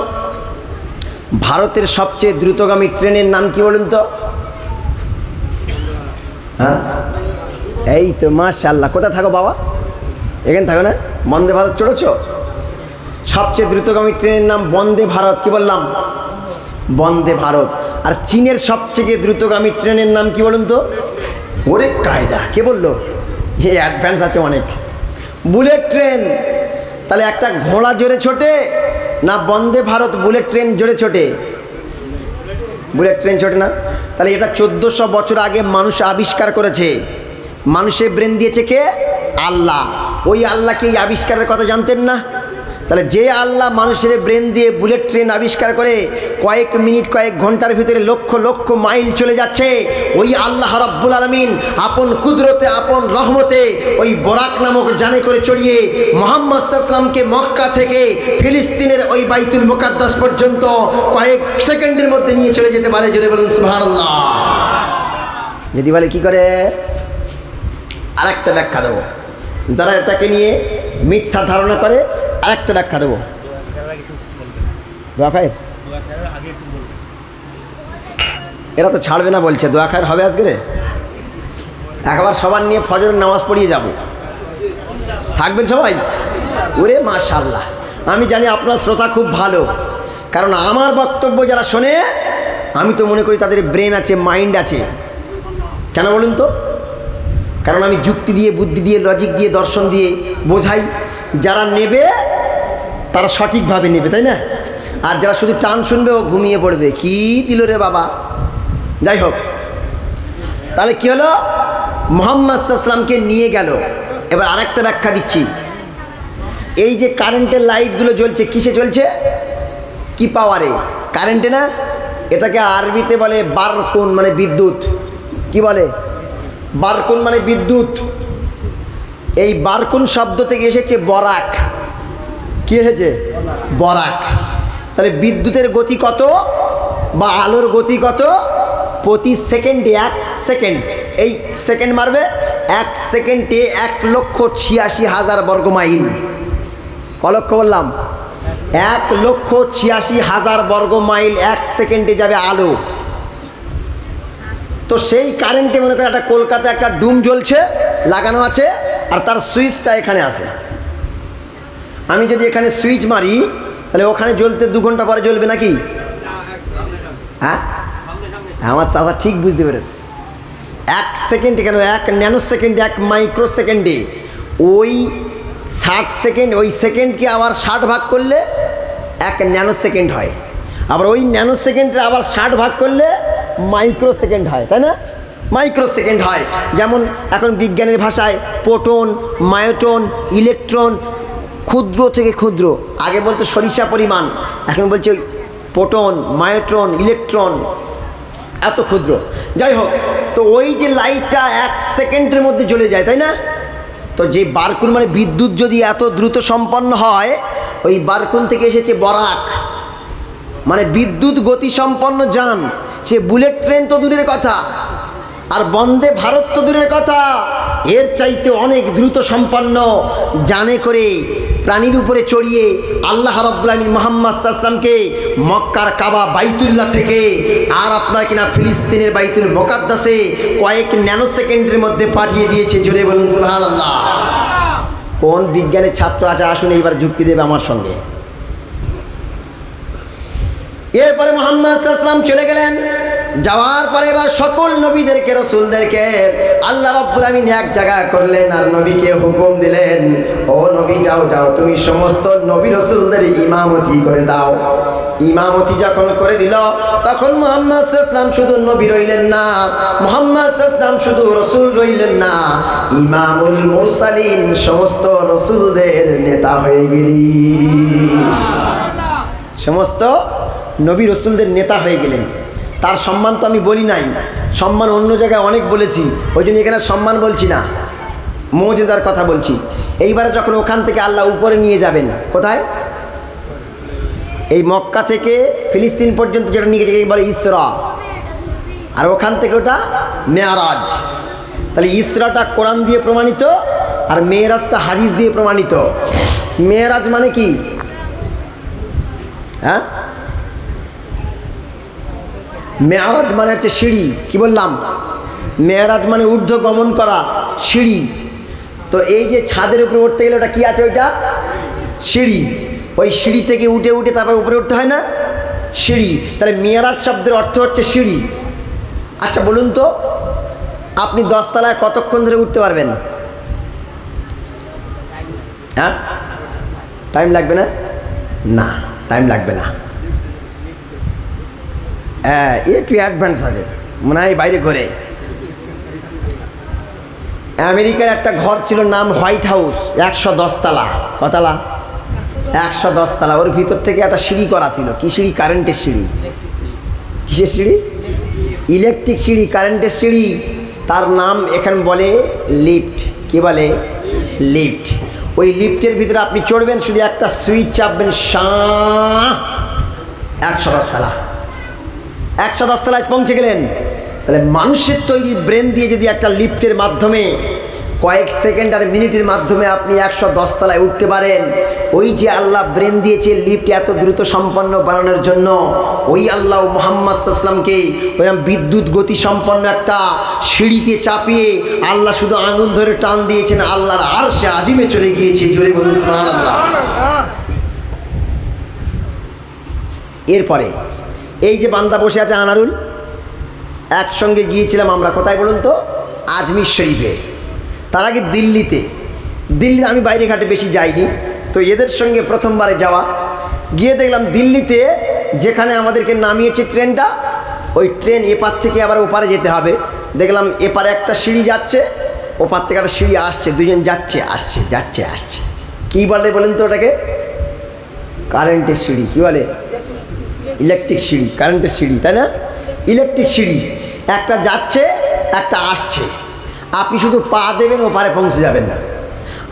ভারতের সবচেয়ে দ্রুতগামী ট্রেনের নাম কি বলুন তো? হ্যাঁ, এই তো মাশাআল্লাহ। কোথায় থাকো বাবা? এখানে থাকো না? বন্দে ভারত চড়েছ? সবচেয়ে দ্রুতগামী ট্রেনের নাম বন্দে ভারত। কি বললাম? বন্দে ভারত। আর চীনের সবচেয়ে দ্রুতগামী ট্রেনের নাম কি বলুন তো? ওরে কায়দা, কে বললো? এ অ্যাডভান্স আছে অনেক। Bullet train. তাহলে একটা ঘোড়া জোরে ছোটে না বন্দে ভারত বুলেট ট্রেন জোরে ছোটে? বুলেট ট্রেন ছোটে না? তাহলে এটা 1400 বছর আগে মানুষ আবিষ্কার করেছে। মানুষের ব্রেন দিয়েছে কে? আল্লাহ। ওই আল্লাহকে এই আবিষ্কারের কথা জানতেন না? তাহলে যে আল্লাহ মানুষের ব্রেন দিয়ে বুলেট ট্রেন আবিষ্কার করে কয়েক মিনিট কয়েক ঘন্টার ভিতরে লক্ষ লক্ষ মাইল চলে যাচ্ছে, ওই আল্লাহ রাব্বুল আলামিন আপন কুদরতে আপন রহমতে ওই বরাক নামক জানে করে চড়িয়ে মুহাম্মদ সাল্লাল্লাহু আলাইহি ওয়াসাল্লামকে মক্কা থেকে ফিলিস্তিনের ওই বাইতুল মুকাদ্দাস পর্যন্ত কয়েক সেকেন্ডের মধ্যে নিয়ে চলে যেতে পারে। জোরে বলুন সুবহানাল্লাহ। যদি বলে কি করে? আরেকটা ব্যাখ্যা দেবো। যারা এটাকে নিয়ে মিথ্যা ধারণা করে আরেকটা ব্যাখ্যা দেবো। দোয়া খায় এরা তো ছাড়বে না বলছে। দোয়া খায়ের হবে আজকে? একবার সবার নিয়ে ফজরের নামাজ পড়িয়ে যাব। থাকবেন সবাই? ওরে মাশাআল্লাহ। আমি জানি আপনার শ্রোতা খুব ভালো, কারণ আমার বক্তব্য যারা শোনে আমি তো মনে করি তাদের ব্রেন আছে, মাইন্ড আছে। কেন বলুন তো? কারণ আমি যুক্তি দিয়ে, বুদ্ধি দিয়ে, লজিক দিয়ে, দর্শন দিয়ে বোঝাই। যারা নেবে তারা সঠিকভাবে নেবে, তাই না? আর যারা শুধু টান শুনবে ও ঘুমিয়ে পড়বে। কি দিল রে বাবা। যাই হোক, তাহলে কি হলো? মুহাম্মদ সাল্লাল্লাহু আলাইহি ওয়াসাল্লামকে নিয়ে গেল। এবার আরেকটা ব্যাখ্যা দিচ্ছি। এই যে কারেন্টের লাইটগুলো জ্বলছে, কিসে চলছে? কি পাওয়ারে? কারেন্টে না? এটাকে আরবিতে বলে বারকুন, মানে বিদ্যুৎ। কি বলে? বারকুন মানে বিদ্যুৎ। এই বারকুন শব্দ থেকে এসেছে বরাক। কি এসেছে? বরাক। তাহলে বিদ্যুতের গতি কত বা আলোর গতি কত? প্রতি সেকেন্ডে 1 সেকেন্ড। এই সেকেন্ড মারবে 1 সেকেন্ডে 1,86,000 বর্গ মাইল। ক লক্ষ বললাম? 1,86,000 বর্গ মাইল 1 সেকেন্ডে যাবে আলো। তো সেই কারেন্টে মনে করেন একটা কলকাতায় একটা ডুম জ্বলছে, লাগানো আছে, আর তার সুইচটা এখানে আছে। আমি যদি এখানে সুইচ মারি তাহলে ওখানে জ্বলতে 2 ঘন্টা পরে জ্বলবে নাকি? হ্যাঁ, আমার চাচা ঠিক বুঝতে পেরেছে। 1 সেকেন্ডে কেন, 1 ন্যানো সেকেন্ডে, 1 মাইক্রো সেকেন্ডে ওই 60 সেকেন্ড, ওই সেকেন্ডকে আবার 60 ভাগ করলে 1 ন্যানো সেকেন্ড হয়। আবার ওই ন্যানো সেকেন্ডে আবার 60 ভাগ করলে মাইক্রো সেকেন্ড হয়, তাই না? মাইক্রো সেকেন্ড হয়। যেমন এখন বিজ্ঞানের ভাষায় প্রোটন, মায়োটন, ইলেকট্রন, ক্ষুদ্র থেকে ক্ষুদ্র। আগে বলতো সরিষা পরিমাণ, এখন বলছে প্রোটন, মায়োট্রন, ইলেকট্রন, এত ক্ষুদ্র। যাই হোক, তো ওই যে লাইটটা 1 সেকেন্ডের মধ্যে জ্বলে যায়, তাই না? তো যে বারকুন মানে বিদ্যুৎ যদি এত দ্রুত সম্পন্ন হয়, ওই বারকুন থেকে এসেছে বরাক, মানে বিদ্যুৎ গতি সম্পন্ন যান। সে বুলেট ট্রেন তো দূরের কথা, আর বন্দে ভারত তো দূরের কথা, এর চাইতে অনেক দ্রুত সম্পন্ন জানে করে প্রাণীর উপরে চড়িয়ে আল্লাহ রাব্বুল আলামিন মুহাম্মদ সাল্লাল্লাহু আলাইহি ওয়াসাল্লামকে মক্কার কাবা বাইতুল্লাহ থেকে আর আপনার কিনা ফিলিস্তিনের বাইতুল মুকাদ্দাসে কয়েক ন্যানো সেকেন্ডের মধ্যে পাঠিয়ে দিয়েছে। জোরে বলুন সুবহানাল্লাহ। কোন বিজ্ঞানের ছাত্র আছে আসুন এইবার যুক্তি দেবে আমার সঙ্গে। এরপরে মুহাম্মদ সাল্লাল্লাহু আলাইহি ওয়াসাল্লাম চলে গেলেন। যাওয়ার পরে এবার সকল নবীদেরকে রসুলদেরকে আল্লাহ রাব্বুল আলামিন এক জায়গা করলেন আর নবীকে হুকুম দিলেন, ও নবী যাও যাও তুমি সমস্ত নবী রসুলদের ইমামতি করে দাও। ইমামতি যখন করে দিল তখন মুহাম্মদ সাল্লাল্লাহু আলাইহি ওয়াসাল্লাম শুধু নবী রইলেন না, মুহাম্মদ সাল্লাল্লাহু আলাইহি ওয়াসাল্লাম শুধু রসুল রইলেন না, ইমামুল মুরসালিন সমস্ত রসুলদের নেতা হয়ে গেলেন। সমস্ত নবী রসুলদের নেতা হয়ে গেলেন। তার সম্মান তো আমি বলি নাই, সম্মান অন্য জায়গায় অনেক বলেছি, ওই জন্য এখানে সম্মান বলছি না, মুজিজার কথা বলছি। এইবারে যখন ওখান থেকে আল্লাহ উপরে নিয়ে যাবেন, কোথায়? এই মক্কা থেকে ফিলিস্তিন পর্যন্ত যেটা নিয়ে গেছে বলে ইসরা, আর ওখান থেকে ওটা মেয়ারাজ। তাহলে ইসরাটা কোরআন দিয়ে প্রমাণিত আর মেয়ারাজটা হাদিস দিয়ে প্রমাণিত। মেয়ারাজ মানে কি? হ্যাঁ, মেয়ারাজ মানে হচ্ছে সিঁড়ি। কি বললাম? মেয়ারাজ মানে ঊর্ধ্ব গমন করা, সিঁড়ি। তো এই যে ছাদের উপরে উঠতে গেলে ওটা কি আছে? ওইটা সিঁড়ি। ওই সিঁড়ি থেকে উঠে উঠে তারপরে উপরে উঠতে হয় না, সিঁড়ি। তাহলে মেয়ারাজ শব্দের অর্থ হচ্ছে সিঁড়ি। আচ্ছা বলুন তো, আপনি 10 তলায় কতক্ষণ ধরে উঠতে পারবেন? হ্যাঁ, টাইম লাগবে না? না, টাইম লাগবে না। হ্যাঁ, একটু অ্যাডভান্স আছে মনে হয় বাইরে ঘরে। আমেরিকার একটা ঘর ছিল, নাম হোয়াইট হাউস, 110 তলা। কতলা? 110 তলা। ওর ভিতর থেকে একটা সিঁড়ি করা ছিল। কি সিঁড়ি? কারেন্টের সিঁড়ি। কিসের সিঁড়ি? ইলেকট্রিক সিঁড়ি, কারেন্টের সিঁড়ি। তার নাম এখানে বলে লিফট। কি বলে? লিফট। ওই লিফটের ভিতরে আপনি চড়বেন, শুধু একটা সুইচ চাপবেন, 110 তলা। 110 তলায় পৌঁছে গেলেন। তাহলে মানুষের তৈরি ব্রেন দিয়ে যদি একটা লিফটের মাধ্যমে কয়েক সেকেন্ড আর মিনিটের মাধ্যমে আপনি 110 তলায় উঠতে পারেন, ওই যে আল্লাহ ব্রেন দিয়েছে লিফট এত দ্রুত সম্পন্ন বানানোর জন্য, ওই আল্লাহ মুহাম্মদ সাল্লাল্লাহু আলাইহি ওয়াসাল্লামকে ওইরকম বিদ্যুৎ গতি সম্পন্ন একটা সিঁড়িতে চাপিয়ে আল্লাহ শুধু আঙুল ধরে টান দিয়েছেন, আল্লাহর আরশে আজিমে চলে গিয়েছে। জোরে বলুন সুবহানাল্লাহ। এরপরে এই যে বান্দা বসে আছে আনারুল, একসঙ্গে গিয়েছিলাম আমরা। কোথায় বলুন তো? আজমির শরীফে। তার আগে দিল্লিতে। দিল্লি আমি বাইরে ঘাটে বেশি যাইনি, তো এদের সঙ্গে প্রথমবারে যাওয়া। গিয়ে দেখলাম দিল্লিতে যেখানে আমাদেরকে নামিয়েছে ট্রেনটা, ওই ট্রেন এপার থেকে আবার ওপারে যেতে হবে। দেখলাম এপারে একটা সিঁড়ি যাচ্ছে, ওপার থেকে একটা সিঁড়ি আসছে, দুজন যাচ্ছে আসছে যাচ্ছে আসছে। কী বলে বলেন তো ওটাকে? কারেন্টের সিঁড়ি। কি বলে? ইলেকট্রিক সিঁড়ি। কারেন্টের সিঁড়ি, তাই না? ইলেকট্রিক সিঁড়ি। একটা যাচ্ছে একটা আসছে, আপনি শুধু পা দেবেন ওপারে পৌঁছে যাবেন,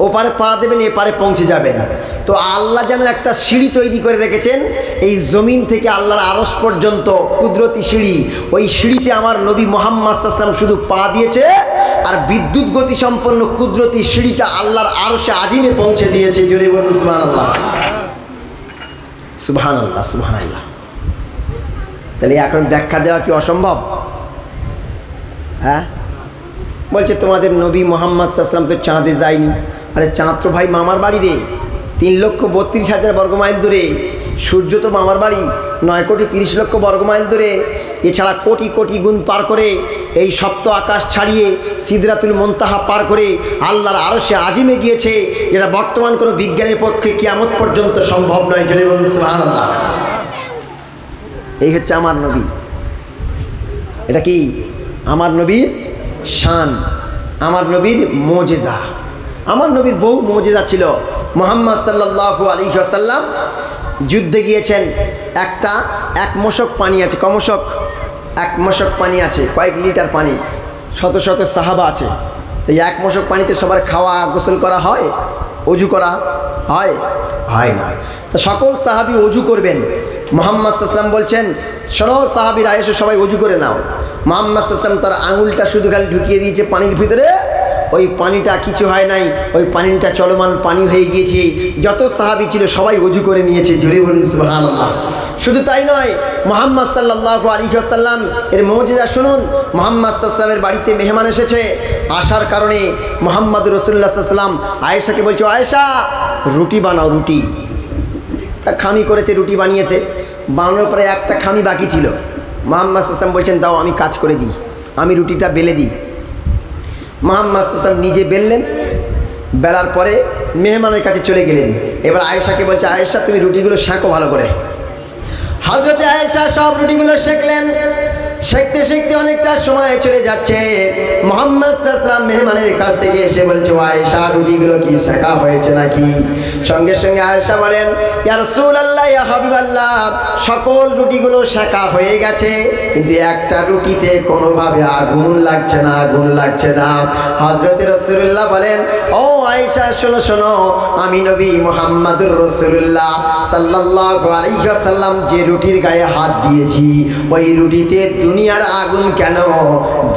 ওপারে পা দেবেন এপারে পৌঁছে যাবেন। তো আল্লাহ যেন একটা সিঁড়ি তৈরি করে রেখেছেন এই জমিন থেকে আল্লাহর আরশ পর্যন্ত, কুদরতি সিঁড়ি। ওই সিঁড়িতে আমার নবী মুহাম্মদ সাল্লাল্লাহু আলাইহি ওয়াসাল্লাম শুধু পা দিয়েছে, আর বিদ্যুৎ গতি সম্পন্ন কুদরতি সিঁড়িটা আল্লাহর আরশে আজিমে পৌঁছে দিয়েছে। জোরে বলুন সুবহানাল্লাহ, সুবহানাল্লাহ, সুবহানাল্লাহ। তাহলে এখন ব্যাখ্যা দেওয়া কি অসম্ভব? হ্যাঁ, বলছে তোমাদের নবী মুহাম্মদ সাল্লাল্লাহু আলাইহি ওয়াসাল্লাম তো চাঁদে যায়নি। আরে চাঁদ তো ভাই মামার বাড়ি রে, 3,32,000 বর্গমাইল দূরে। সূর্য তো মামার বাড়ি 9,30,00,000 বর্গমাইল দূরে। এছাড়া কোটি কোটি গুণ পার করে এই সপ্ত আকাশ ছাড়িয়ে সিদরাতুল মুনতাহা পার করে আল্লাহর আরশে আজিমে গিয়েছে, যেটা বর্তমান কোনো বিজ্ঞানের পক্ষে কিয়ামত পর্যন্ত সম্ভব নয়। জোরে বলুন সুবহানাল্লাহ। এই হচ্ছে আমার নবী। এটা কি? আমার নবীর শান, আমার নবীর মুজিজা। আমার নবীর বহু মুজিজা ছিল। মুহাম্মদ সাল্লাল্লাহু আলাইহি ওয়াসাল্লাম যুদ্ধে গিয়েছেন। এক মশক পানি আছে, কমশক, এক মশক পানি আছে, কয়েক লিটার পানি, শত শত সাহাবা আছে। এই এক মশক পানিতে সবার খাওয়া গোসল করা হয়, অজু করা হয়? হয় না। তো সকল সাহাবি অজু করবেন। মুহাম্মদ সাল্লাল্লাহু আলাইহি ওয়াসাল্লাম বলছেন, শোনো সাহাবিরা, এসে সবাই অজু করে নাও। মুহাম্মদ সাল্লাল্লাহু আলাইহি ওয়াসাল্লাম তার আঙুলটা শুধু খালি ঢুকিয়ে দিয়েছে পানির ভিতরে, ওই পানিটা কিছু হয় নাই, ওই পানিটা চলমান পানি হয়ে গিয়েছে। যত সাহাবি ছিল সবাই অজু করে নিয়েছে, জোরে বলুন সুবহানাল্লাহ। শুধু তাই নয়, মুহাম্মদ সাল্লাল্লাহু আলাইহি ওয়াসাল্লাম এর মুজিজা শুনুন। মুহাম্মদ সাল্লাল্লাহু আলাইহি ওয়াসাল্লামের বাড়িতে মেহমান এসেছে, আসার কারণে মুহাম্মদ রাসূলুল্লাহ সাল্লাল্লাহু আলাইহি ওয়াসাল্লাম আয়েশাকে বলছে, আয়েশা রুটি বানাও, রুটি। তা খামি করেছে, রুটি বানিয়েছে, বানানোর পরে একটা খামি বাকি ছিল। মুহাম্মদ সাল্লাল্লাহু আলাইহি ওয়াসাল্লাম বলছেন, দাও আমি কাজ করে দিই, আমি রুটিটা বেলে দিই। মুহাম্মদ সাল্লাল্লাহু আলাইহি ওয়াসাল্লাম নিজে বেললেন, বেলার পরে মেহমানের কাছে চলে গেলেন। এবার আয়েশাকে বলছে, আয়েশা তুমি রুটিগুলো সেঁকো ভালো করে। হযরতে আয়েশা সব রুটিগুলো সেঁকলেন। সেঁকতে সেঁকতে অনেকটা সময় চলে যাচ্ছে। মুহাম্মদ সাল্লাল্লাহু আলাইহি ওয়াসাল্লাম মেহমানের কাছ থেকে এসে বলছে, আয়েশা রুটিগুলো কি সেঁকা হয়েছে নাকি? সঙ্গে সঙ্গে আয়েশা বলেন, ইয়া রাসূলুল্লাহ, ইয়া হাবিবাল্লাহ, সকল রুটিগুলো সেঁকা হয়ে গেছে, কিন্তু একটা রুটিতে কোনোভাবে আগুন লাগছে না, আগুন লাগছে না। হযরতে রাসূলুল্লাহ বলেন, ও আয়েশা শোনো শোনো, আমি নবী মুহাম্মদুর রাসূলুল্লাহ সাল্লাল্লাহু আলাইহি ওয়াসাল্লাম যে রুটির গায়ে হাত দিয়েছি, ওই রুটিতে দুনিয়ার আগুন কেন,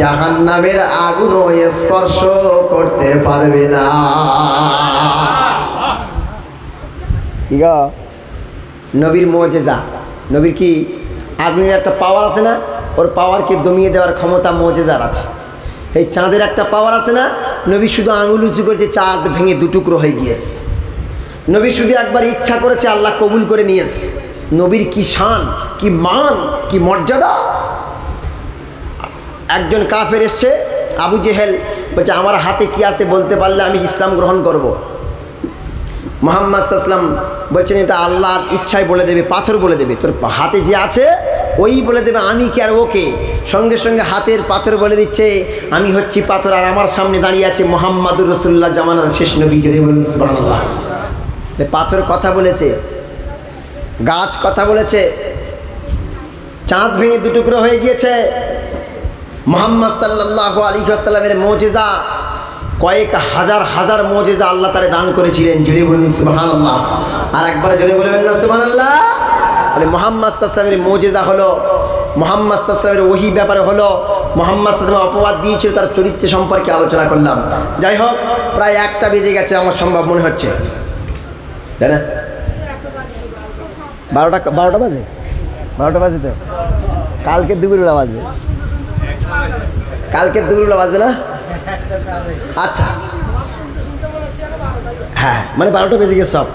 জাহান্নামের আগুনও স্পর্শ করতে পারবে না। নবীর মুজিজা, নবীর কি আগুনের একটা পাওয়ার আছে না, ওর পাওয়ারকে দমিয়ে দেওয়ার ক্ষমতা মুজিজার আছে। এই চাঁদের একটা পাওয়ার আছে না, নবী শুধু আঙুল উঁচু করেছে, চাঁদ ভেঙে দুটুকরো হয়ে গিয়েছে। নবী শুধু একবার ইচ্ছা করেছে, আল্লাহ কবুল করে নিয়েছে। নবীর কি শান, কি মান, কি মর্যাদা। একজন কাফের এসছে, আবু জেহেল, বলছে আমার হাতে কি আছে বলতে পারলে আমি ইসলাম গ্রহণ করব। মুহাম্মদ সাল্লাল্লাহু আলাইহি ওয়াসাল্লাম বলছেন, এটা আল্লাহর ইচ্ছায় বলে দেবে, পাথর বলে দেবে, তোর হাতে যে আছে ওই বলে দেবে, আমি কি আর ওকে। সঙ্গে সঙ্গে হাতের পাথর বলে দিচ্ছে, আমি হচ্ছি পাথর, আর আমার সামনে দাঁড়িয়ে আছে মুহাম্মাদুর রাসূলুল্লাহ, জামানার শেষ নবী। জোরে বলুন সুবহানাল্লাহ। পাথর কথা বলেছে, গাছ কথা বলেছে, চাঁদ ভেঙে দুটুকরো হয়ে গিয়েছে। মুহাম্মদ সাল্লাল্লাহু আলাইহি ওয়াসাল্লামের মুজিজা, কয়েক হাজার হাজার মুজিজা আল্লাহ তারে দান করেছিলেন। জোরে বলুন সুবহানাল্লাহ। আর একবার জোরে বলবেন না সুবহানাল্লাহ? তাহলে মুহাম্মদ সাল্লাল্লাহু আলাইহি ওয়াসাল্লামের মুজিজা হলো, মুহাম্মদ সাল্লাল্লাহু আলাইহি ওয়াসাল্লামের ওহী ব্যাপারে হলো, মুহাম্মদ সাল্লাল্লাহু আলাইহি ওয়াসাল্লাম অপবাদ দিয়েছিল, তার চরিত্র সম্পর্কে আলোচনা করলাম। যাই হোক, প্রায় 1টা বেজে গেছে আমার সম্ভব মনে হচ্ছে, তাই না? 12টা বাজে, 12টা বাজে তো, কালকে দুপুরবেলা বাজবে, কালকে দুপুরবেলা বাজবে না? আচ্ছা, হ্যাঁ, মানে 12টা বেজে গেছে সব।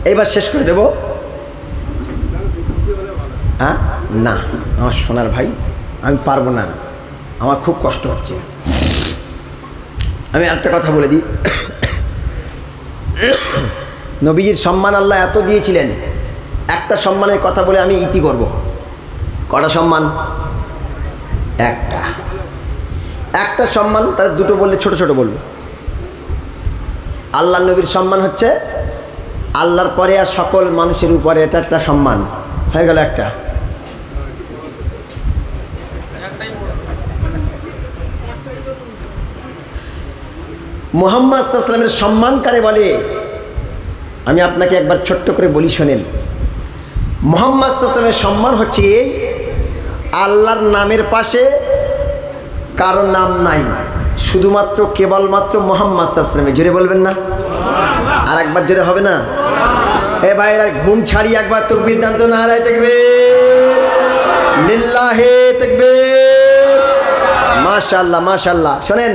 এইবার শেষ করে দেব। হ্যাঁ, না আমার সোনার ভাই, আমি পারবো না, আমার খুব কষ্ট হচ্ছে। আমি একটা কথা বলে দিই, নবীজির সম্মান আল্লাহ এত দিয়েছিলেন, একটা সম্মানের কথা বলে আমি ইতি করব। কটা সম্মান? একটা সম্মান, তার দুটো বললে ছোট ছোট বলবো। আল্লাহ নবীর সম্মান হচ্ছে আল্লাহর পরে আর সকল মানুষের উপরে, এটা একটা সম্মান হয়ে গেল একটা। মুহাম্মদ সাল্লাল্লাহু আলাইহি ওয়াসাল্লামের সম্মান কারে বলে, আমি আপনাকে একবার ছোট্ট করে বলি শোনেন। মুহাম্মদ সাল্লাল্লাহু আলাইহি ওয়াসাল্লামের সম্মান হচ্ছে এই, আল্লাহর নামের পাশে কারো নাম নাই, শুধুমাত্র কেবলমাত্র মুহাম্মদ সাল্লাল্লাহু আলাইহি ওয়াসাল্লাম। জোরে বলবেন না? আর একবার জোরে হবে না? এ ভাইরা, ঘুম ছাড়ি একবার তাকবীর দান তো, নারায়ে তাকবীর, লিল্লাহি তাকবীর, মাশাআল্লাহ মাশাআল্লাহ। শোনেন,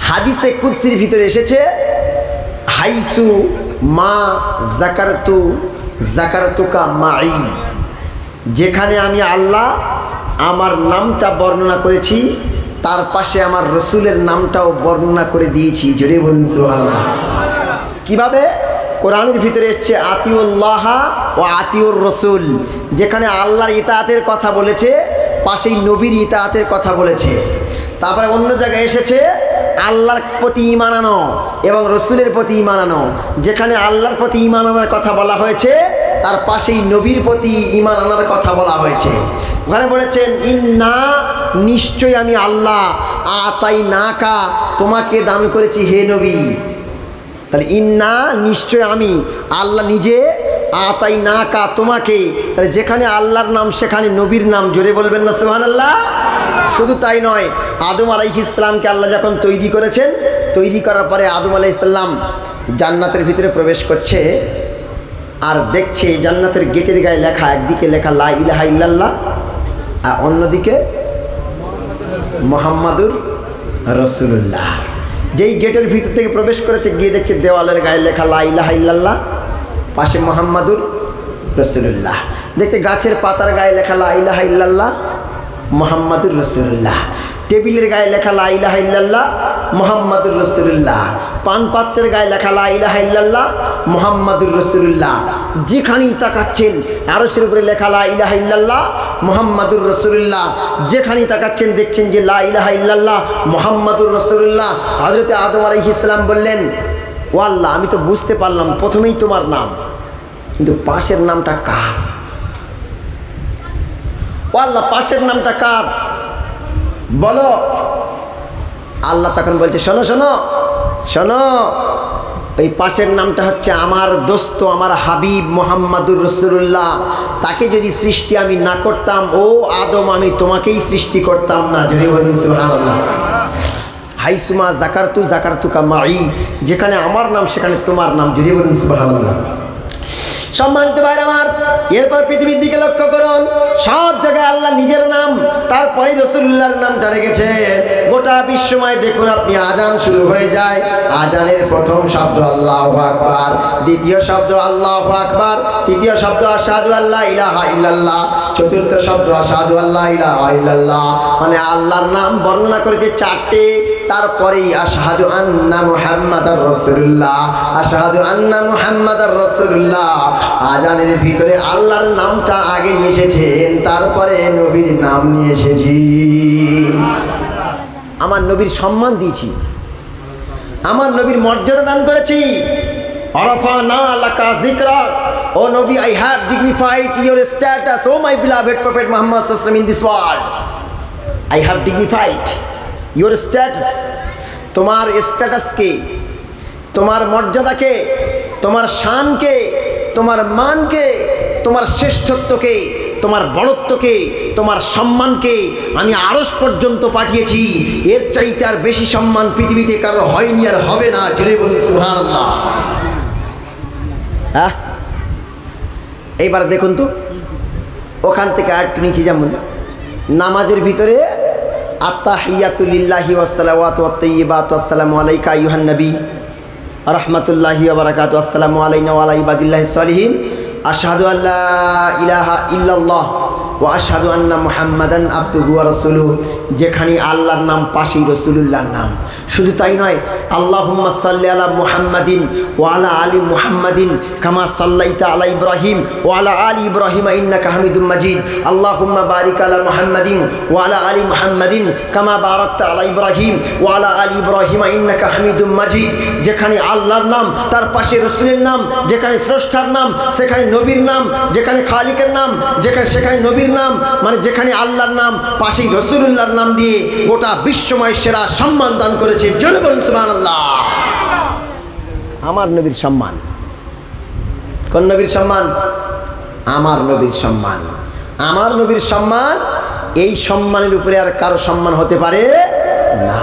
হাদিসে কুদসির ভিতরে এসেছে, হাইসু মা জাকারতুকা মাই, যেখানে আমি আল্লাহ আমার নামটা বর্ণনা করেছি, তার পাশে আমার রসুলের নামটাও বর্ণনা করে দিয়েছি। জোরে বলুন সুবহানাল্লাহ। কিভাবে? কোরআনের ভিতরে এসেছে আতিউল্লাহ ও আতিউর রসুল, যেখানে আল্লাহর ইতাআতের কথা বলেছে, পাশেই নবীর ইতাআতের কথা বলেছে। তারপরে অন্য জায়গায় এসেছে আল্লাহর প্রতি ঈমান আনো এবং রসুলের প্রতি ঈমান আনো, যেখানে আল্লাহর প্রতি ঈমান আনার কথা বলা হয়েছে, তার পাশেই নবীর প্রতি ঈমান আনার কথা বলা হয়েছে। ওখানে বলেছেন ইন্না নিশ্চয়ই আমি আল্লাহ আতাই নাকা তোমাকে দান করেছি হে নবী। তাহলে ইন্না নিশ্চয় আমি আল্লাহ নিজে আতাই নাকা তোমাকে, তাহলে যেখানে আল্লাহর নাম সেখানে নবীর নাম, জোরে বলবেন না সুবহানাল্লাহ। শুধু তাই নয়, আদম আলাইহিস সালামকে আল্লাহ যখন তৈরি করেছেন, তৈরি করার পরে আদম আলাইহিস সালাম জান্নাতের ভিতরে প্রবেশ করছে আর দেখছে জান্নাতের গেটের গায়ে লেখা, একদিকে লেখা লা ইলাহা ইল্লাল্লাহ আর অন্যদিকে মুহাম্মাদুর রাসূলুল্লাহ। যেই গেটের ভিতর থেকে প্রবেশ করেছে গিয়ে দেখছে দেওয়ালের গায়ে লেখা লা ইলাহা ইল্লাল্লাহ, পাশে মুহাম্মাদুর রাসূলুল্লাহ। দেখছে গাছের পাতার গায়ে লেখা লা ইলাহা ইল্লাল্লাহ মুহাম্মাদুর রাসূলুল্লাহ, টেবিলের গায়ে লেখা লা ইলাহা ইল্লাল্লাহ মুহাম্মাদুর রাসূলুল্লাহ, পান পাত্রের গায়ে লেখা লা ইলাহা ইল্লাল্লাহ মুহাম্মাদুর রাসূলুল্লাহ। যেখানেই তাকাচ্ছেন আরশের উপরে লেখা লা ইলাহা ইল্লাল্লাহ মুহাম্মাদুর রাসূলুল্লাহ। যেখানেই তাকাচ্ছেন দেখছেন যে লা ইলাহা ইল্লাল্লাহ মুহাম্মাদুর রাসূলুল্লাহ। হযরতে আদম আলাইহিস সালাম বললেন, ও আল্লাহ, আমি তো বুঝতে পারলাম প্রথমেই তোমার নাম, কিন্তু পাশের নামটা কার? ও আল্লাহ, পাশের নামটা কার বলো। আল্লাহ তখন বলছে, শোনো শোনো শোনো, এই পাশের নামটা হচ্ছে আমার দোস্ত, আমার হাবিব মুহাম্মাদুর রাসূলুল্লাহ। তাকে যদি সৃষ্টি আমি না করতাম, ও আদম, আমি তোমাকেই সৃষ্টি করতাম না। জোরে বলুন সুবহানাল্লাহ। হাইসুমা জাকারতু জাকারতুকা মাই, যেখানে আমার নাম সেখানে তোমার নাম। জোরে বলুন সুবহানাল্লাহ। সম্মানিত ভাইরা আমার, এরপর পৃথিবীর দিকে লক্ষ্য করুন, সব জায়গায় আল্লাহ নিজের নাম, তারপরে রাসূলুল্লাহর নামটা রেখেছে। গোটা বিশ্বময় দেখুন আপনি, আজান শুরু হয়ে যায়, আজানের প্রথম শব্দ আল্লাহু আকবার, দ্বিতীয় শব্দ আল্লাহু আকবার, তৃতীয় শব্দ আশহাদু আল্লা ইলাহা ইল্লাল্লাহ, চতুর্থ শব্দ আশহাদু আল্লা ইলাহা ইল্লাল্লাহ। মানে আল্লাহর নাম বর্ণনা করেছে চারটে, তারপরেই আশহাদু আন্না মুহাম্মাদার রাসূলুল্লাহ, আশহাদু আন্না মুহাম্মাদার রাসূলুল্লাহ। আজানের ভিতরে আল্লাহর নামটা আগে নিয়ে এসেছেন, তারপরে নবীর নাম নিয়ে এসেছি। আমার নবীর সম্মান দিয়েছি, আমার নবীর মর্যাদা দান করেছি। আরাফানা লাকা যিকরাক, ও নবী, I have dignified your status, oh my beloved prophet Muhammad sallallahu alaihi wasallam in this world. I have dignified your status, তোমার স্ট্যাটাসকে, তোমার মর্যাদাকে, তোমার শানকে, তোমার মানকে, তোমার শ্রেষ্ঠত্বকে, তোমার বড়ত্বকে, তোমার সম্মানকে আমি আরশ পর্যন্ত পাঠিয়েছি। এর চাইতে আর বেশি সম্মান পৃথিবীতে কারো হয়নি আর হবে না। জোরে বলুন সুবহানাল্লাহ। হ্যাঁ, এইবার দেখুন তো, ওখান থেকে আর একটু নিচে, যেমন নামাজের ভিতরে আত্তাহিয়াতু লিল্লাহি ওয়াস সালাওয়াতু ওয়াত তাইয়্যিবাতু আসসালামু আলাইকা আইয়ুহান নবী রাহমাতুল্লাহি ওয়া বারাকাতুহু, আসসালামু আলাইনা ওয়া আলা ইবাদিল্লাহিস সালিহিন, আশহাদু আল্লা ইলাহা ইল্লাল্লাহ ওয়া আশহাদু আন্না মুহাম্মাদান আবদুহু ওয়া রাসূলুহু। যেখানে আল্লাহর নাম পাশেই রাসূলুল্লাহর নাম। শুধু তাই নয়, আল্লাহুম্মা সাল্লি আলা মুহাম্মাদিন ওয়া আলা আলি মুহাম্মাদিন কামা সাল্লাইতা আলা ইব্রাহিম ওয়া আলা আলি ইব্রাহিম ইন্নাকা হামিদুম মাজিদ, আল্লাহুম্মা বারিক আলা মুহাম্মাদিন ওয়া আলা আলি মুহাম্মাদিন কামা বারাকতা আলা ইব্রাহিম ওয়া আলা আলি ইব্রাহিম ইন্নাকা হামিদুম মাজিদ। যেখানে আল্লাহর নাম তার পাশে রাসূলের নাম, যেখানে স্রষ্টার নাম সেখানে নবীর নাম, যেখানে খালিকের নাম সেখানে নবীর নাম, মানে যেখানে আল্লাহর নাম পাশেই রাসূলুল্লাহর নাম দিয়ে গোটা বিশ্বময় সেরা সম্মান দান করেছে। জোরে বলুন সুবহানাল্লাহ। আমার নবীর সম্মান, কোন নবীর সম্মান? আমার নবীর সম্মান। আমার নবীর সম্মান, এই সম্মানের উপরে আর কারো সম্মান হতে পারে না।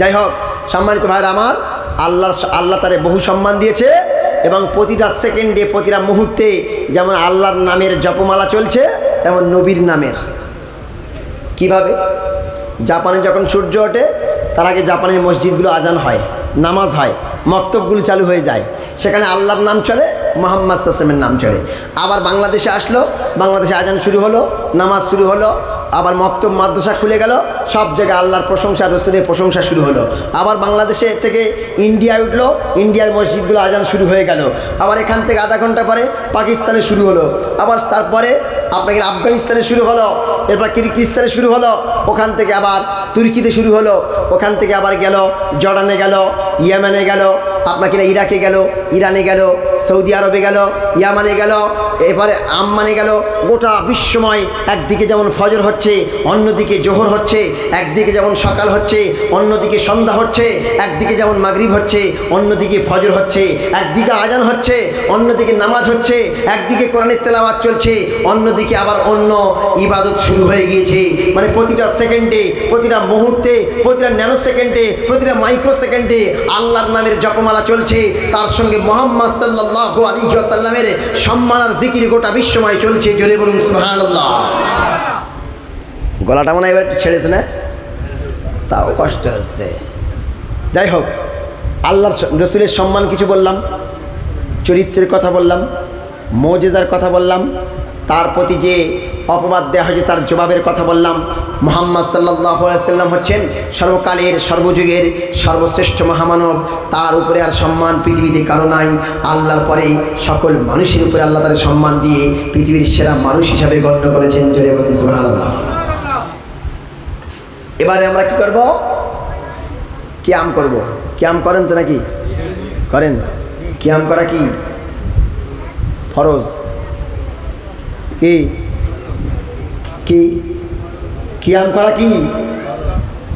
যাই হোক, সম্মানিত ভাইরা আমার, আল্লাহ তারে বহু সম্মান দিয়েছে এবং প্রতিটা সেকেন্ডে, প্রতিটা মুহূর্তে যেমন আল্লাহর নামের জপমালা চলছে, তেমন নবীর নামের। কিভাবে? জাপানে যখন সূর্য ওঠে তার আগে জাপানের মসজিদগুলো আজান হয়, নামাজ হয়, মক্তবগুলো চালু হয়ে যায়, সেখানে আল্লাহর নাম চলে, মুহাম্মদ সাল্লাল্লাহু আলাইহি ওয়াসাল্লামের নাম চলে। আবার বাংলাদেশে আসলো, বাংলাদেশে আজান শুরু হলো, নামাজ শুরু হলো, আবার মক্তব মাদ্রাসা খুলে গেল, সব জায়গায় আল্লাহর প্রশংসা, রসুলের প্রশংসা শুরু হলো। আবার বাংলাদেশে থেকে ইন্ডিয়ায় উঠলো, ইন্ডিয়ার মসজিদগুলো আজান শুরু হয়ে গেল। আবার এখান থেকে আধা ঘন্টা পরে পাকিস্তানে শুরু হলো, আবার তারপরে আপনাকে আফগানিস্তানে শুরু হলো, এরপর কিরগিজস্তানে শুরু হলো, ওখান থেকে আবার তুর্কিতে শুরু হলো, ওখান থেকে আবার গেল জর্ডানে, গেল ইয়েমেনে, গেল আপনাকে ইরাকে, গেল ইরানে, গেল সৌদি আরবে, গেল ইয়ামানে, গেল এরপরে আম্মানে, গেল। গোটা বিশ্বময় একদিকে যেমন ফজর হচ্ছে, হচ্ছে, অন্যদিকে জোহর হচ্ছে, একদিকে যেমন সকাল হচ্ছে, অন্যদিকে সন্ধ্যা হচ্ছে, একদিকে যেমন মাগরিব হচ্ছে, অন্যদিকে ফজর হচ্ছে, একদিকে আজান হচ্ছে, অন্যদিকে নামাজ হচ্ছে, একদিকে কোরআনের তেলাওয়াত চলছে, অন্যদিকে আবার অন্য ইবাদত শুরু হয়ে গিয়েছে। মানে প্রতিটা সেকেন্ডে, প্রতিটা মুহূর্তে, প্রতিটা ন্যানো সেকেন্ডে, প্রতিটা মাইক্রো সেকেন্ডে আল্লাহর নামের জপমালা চলছে, তার সঙ্গে মুহাম্মদ সাল্লাল্লাহু আলাইহি ওয়াসাল্লামের সম্মান আর জিকির গোটা বিশ্বময় চলছে। জোরে বলুন সুবহানাল্লাহ। গলাটা মনে হয় এবার একটু ছেড়েছে না, তাও কষ্ট হচ্ছে। যাই হোক, আল্লাহর রসুলের সম্মান কিছু বললাম, চরিত্রের কথা বললাম, মুজিজার কথা বললাম, তার প্রতি যে অপবাদ দেওয়া হয়েছে তার জবাবের কথা বললাম। মুহাম্মদ সাল্লাল্লাহু আলাইহি ওয়াসাল্লাম হচ্ছেন সর্বকালের সর্বযুগের সর্বশ্রেষ্ঠ মহামানব, তার উপরে আর সম্মান পৃথিবীতে কারো নাই। আল্লাহর পরে সকল মানুষের উপরে আল্লাহ তার সম্মান দিয়ে পৃথিবীর সেরা মানুষ হিসাবে গণ্য করেছেন। জোরে বলুন সুবহানাল্লাহ। এবারে আমরা কি করব? কিয়াম করব। কিয়াম করেন তো নাকি? করেন? কিয়াম করা কি ফরজ? কি কি কিয়াম করা কি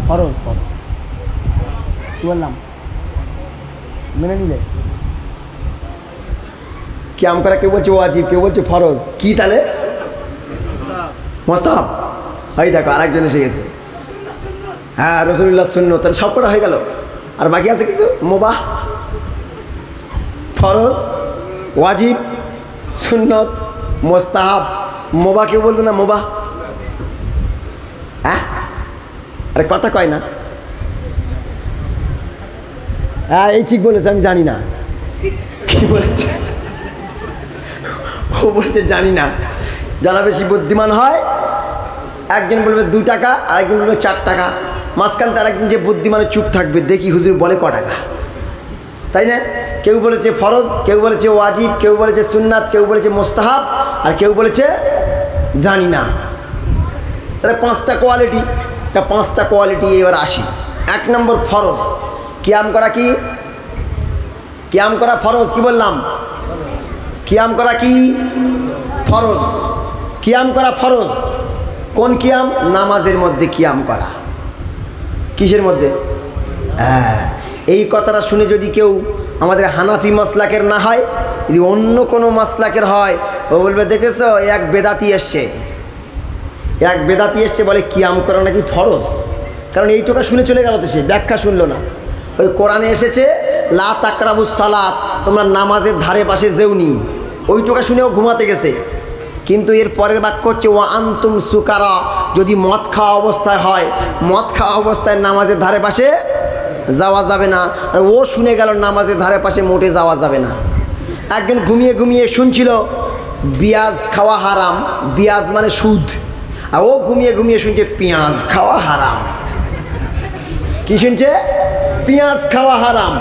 ফরজ? কি বললাম? মেনে নিলে? কিয়াম করা কেউ বলছে ওয়াজিব, কেউ বলছে ফরজ। কি তাহলে? মুস্তাহাব। এই দেখো আরেকজন এসে গেছে। হ্যাঁ, রাসূলুল্লাহ সুন্নাত। তাহলে সব কটা হয়ে গেল, আর বাকি আছে কিছু মুবাহ, ফরজ, ওয়াজিব, সুন্নত, মুস্তাহাব। মুবাহ কেউ বলবে না? মুবাহ? হ্যাঁ, আরে কথা কয় না। হ্যাঁ, এই ঠিক বলেছে, আমি জানি না। কি বলেছে? ও বলতে জানি না। যারা বেশি বুদ্ধিমান হয়, একজন বলবে 2 টাকা, আরেকজন বলবে 4 টাকা। মাঝখান তার একজন যে বুদ্ধিমানের চুপ থাকবে, দেখি হুজুর বলে ক টাকা, তাই না? কেউ বলেছে ফরজ, কেউ বলেছে ওয়াজিব, কেউ বলেছে সুন্নাত, কেউ বলেছে মুস্তাহাব, আর কেউ বলেছে জানি না। তাহলে 5টা কোয়ালিটি। তা 5টা কোয়ালিটি এবার আসি। 1 নম্বর ফরজ। কিয়াম করা কি? কিয়াম করা ফরজ। কি বললাম? কিয়াম করা কি ফরজ। কিয়াম করা ফরজ। কোন কিয়াম? নামাজের মধ্যে কিয়াম করা। কিসের মধ্যে? হ্যাঁ, এই কথাটা শুনে যদি কেউ আমাদের হানাফি মাসলাকের না হয়, যদি অন্য কোনো মাসলাকের হয়, ও বলবে দেখেছো এক বেদাতি এসছে, এক বেদাতি এসছে বলে কিয়াম করা নাকি ফরজ। কারণ এইটুকু শুনে চলে গেল, তো সে ব্যাখ্যা শুনলো না। ওই কোরআনে এসেছে লা তাকরাবুস সালাত, তোমরা নামাজের ধারে পাশে যেওনি, ওইটুকু শুনেও ঘুমাতে গেছে। কিন্তু এর পরের বাক্য হচ্ছে ওয়া আনতুম সুকারা, যদি মদ খাওয়া অবস্থায় হয়, মদ খাওয়া অবস্থায় নামাজের ধারে পাশে যাওয়া যাবে না। আর ও শুনে গেল নামাজের ধারে পাশে মোটে যাওয়া যাবে না। একজন ঘুমিয়ে ঘুমিয়ে শুনছিল বিয়াজ খাওয়া হারাম, বিয়াজ মানে সুদ, আর ও ঘুমিয়ে ঘুমিয়ে শুনছে পেঁয়াজ খাওয়া হারাম। কি শুনছে? পেঁয়াজ খাওয়া হারাম।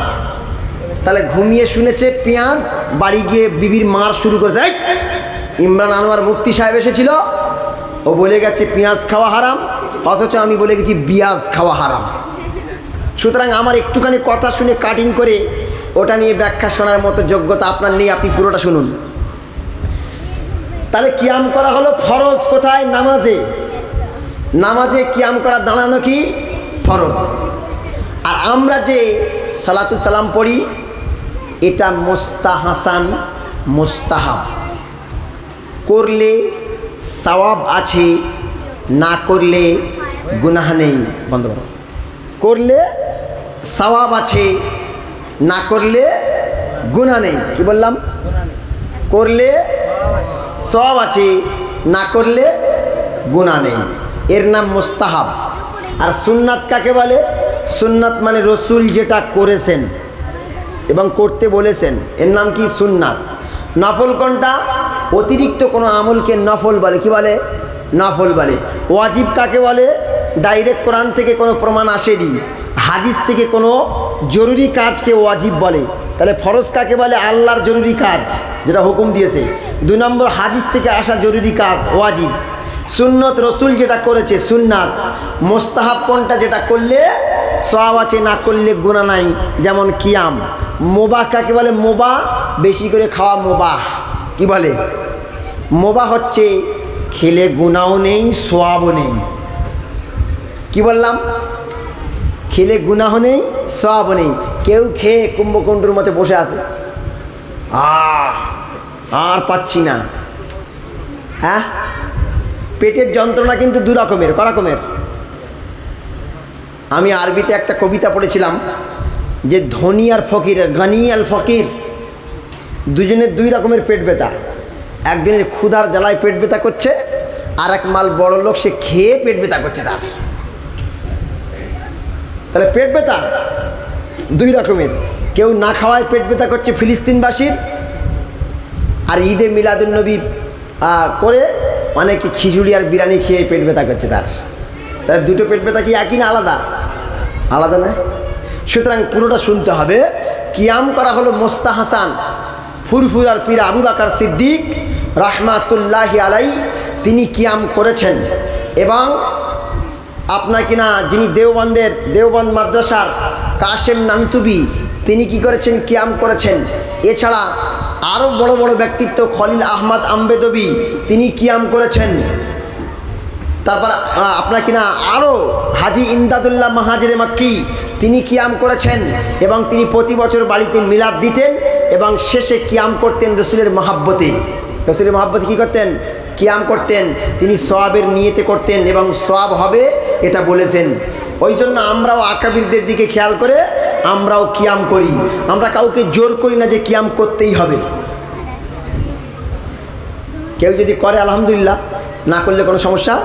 তাহলে ঘুমিয়ে শুনেছে পেঁয়াজ, বাড়ি গিয়ে বিবির মার শুরু করেছে। ইমরান আনোয়ার মুফতি সাহেব এসেছিল, ও বলে গেছে পেঁয়াজ খাওয়া হারাম, অথচ আমি বলে গেছি বিয়াজ খাওয়া হারাম। সুতরাং আমার একটুখানি কথা শুনে কাটিং করে ওটা নিয়ে ব্যাখ্যা শোনার মতো যোগ্যতা আপনার নেই, আপনি পুরোটা শুনুন। তাহলে কিয়াম করা হলো ফরজ। কোথায়? নামাজে। নামাজে কিয়াম করা দাঁড়ানো কি ফরজ। আর আমরা যে সালাতু সালাম পড়ি, এটা মুস্তাহাসান, মুস্তাহাব। করলে সওয়াব আছে, না করলে গুনাহ নেই। বন্ধ করো। করলে সওয়াব আছে, না করলে গুনাহ নেই। কি বললাম? করলে সওয়াব আছে, না করলে গুনাহ নেই। এর নাম মুস্তাহাব। আর সুন্নাত কাকে বলে? সুন্নাত মানে রসুল যেটা করেছেন এবং করতে বলেছেন, এর নাম কি? সুন্নাত। নফল কোনটা? অতিরিক্ত কোনো আমলকে নফল বলে। কি বলে? নফল বলে। ওয়াজিব কাকে বলে? ডাইরেক্ট কোরআন থেকে কোনো প্রমাণ আসেনি, হাদিস থেকে কোনো জরুরি কাজকে ওয়াজিব বলে। তাহলে ফরজ কাকে বলে? আল্লাহর জরুরি কাজ যেটা হুকুম দিয়েছে। 2 নম্বর হাদিস থেকে আসা জরুরি কাজ ওয়াজিব। সুন্নত রসুল যেটা করেছে সুন্নাত। মুস্তাহাব কোনটা? যেটা করলে সওয়াব আছে, না করলে গুনাহ নাই, যেমন কিয়াম। মুবাহ কাকে বলে? মুবাহ বেশি করে খাওয়া মুবাহ। কি বলে? মুবাহ হচ্ছে খেলে গুনাহও নেই, সওয়াবও নেই। কি বললাম? খেলে গুনাহ নেই, সওয়াবও নেই। কেউ খেয়ে কুম্ভকণ্ডুর মতো বসে আছে, আর পাচ্ছি না। হ্যাঁ, পেটের যন্ত্রণা কিন্তু দু রকমের। ক রকমের? আমি আরবিতে একটা কবিতা পড়েছিলাম যে ধনী আর ফকির, গনি আল ফকির, দুজনের দুই রকমের পেট ব্যথা। একজনের ক্ষুধার জ্বালায় পেট ব্যথা করছে, আর এক মাল বড় লোক, সে খেয়ে পেট ব্যথা করছে তার। তাহলে পেট ব্যথা দুই রকমের। কেউ না খাওয়ায় পেট ব্যথা করছে ফিলিস্তিনবাসীর, আর ঈদে মিলাদুন্নবী করে অনেকে খিচুড়ি আর বিরিয়ানি খেয়ে পেট ব্যথা করছে তার। তার দুটো পেট ব্যথা কি একই না আলাদা? আলাদা না। সুতরাং পুরোটা শুনতে হবে। কিয়াম করা হলো মোস্তাহাসান ফুরফুরার পীর আবু বকর সিদ্দিক রাহমাতুল্লাহি আলাই, তিনি কিয়াম করেছেন। এবং আপনার কিনা যিনি দেওবন্দ মাদ্রাসার কাশেম নানতুবি, তিনি কি করেছেন? কিয়াম করেছেন। এছাড়া আরও বড় বড় ব্যক্তিত্ব, খলিল আহমদ আম্বেদবি, তিনি কিয়াম করেছেন। তারপর আপনার কিনা আরও হাজি ইমদাদুল্লাহ মাহাজিরে মাক্কি, তিনি কিয়াম করেছেন। এবং তিনি প্রতি বছর বাড়িতে মিলাদ দিতেন এবং শেষে কিয়াম করতেন রসুলের মহাব্বতে। রসুলের মহাব্বতে কী করতেন? কিয়াম করতেন। তিনি সওয়াবের নিয়তে করতেন এবং সওয়াব হবে এটা বলেছেন। ওই জন্য আমরাও আকাবিরদের দিকে খেয়াল করে আমরাও কিয়াম করি। আমরা কাউকে জোর করি না যে কিয়াম করতেই হবে। কেউ যদি করে আলহামদুলিল্লাহ, না করলে কোনো সমস্যা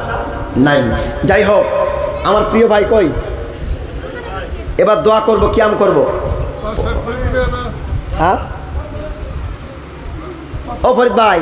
নাই। যাই হোক, আমার প্রিয় ভাই কই? এবার দোয়া করব, কিয়াম করব। হ্যাঁ, ও ফরিদ ভাই,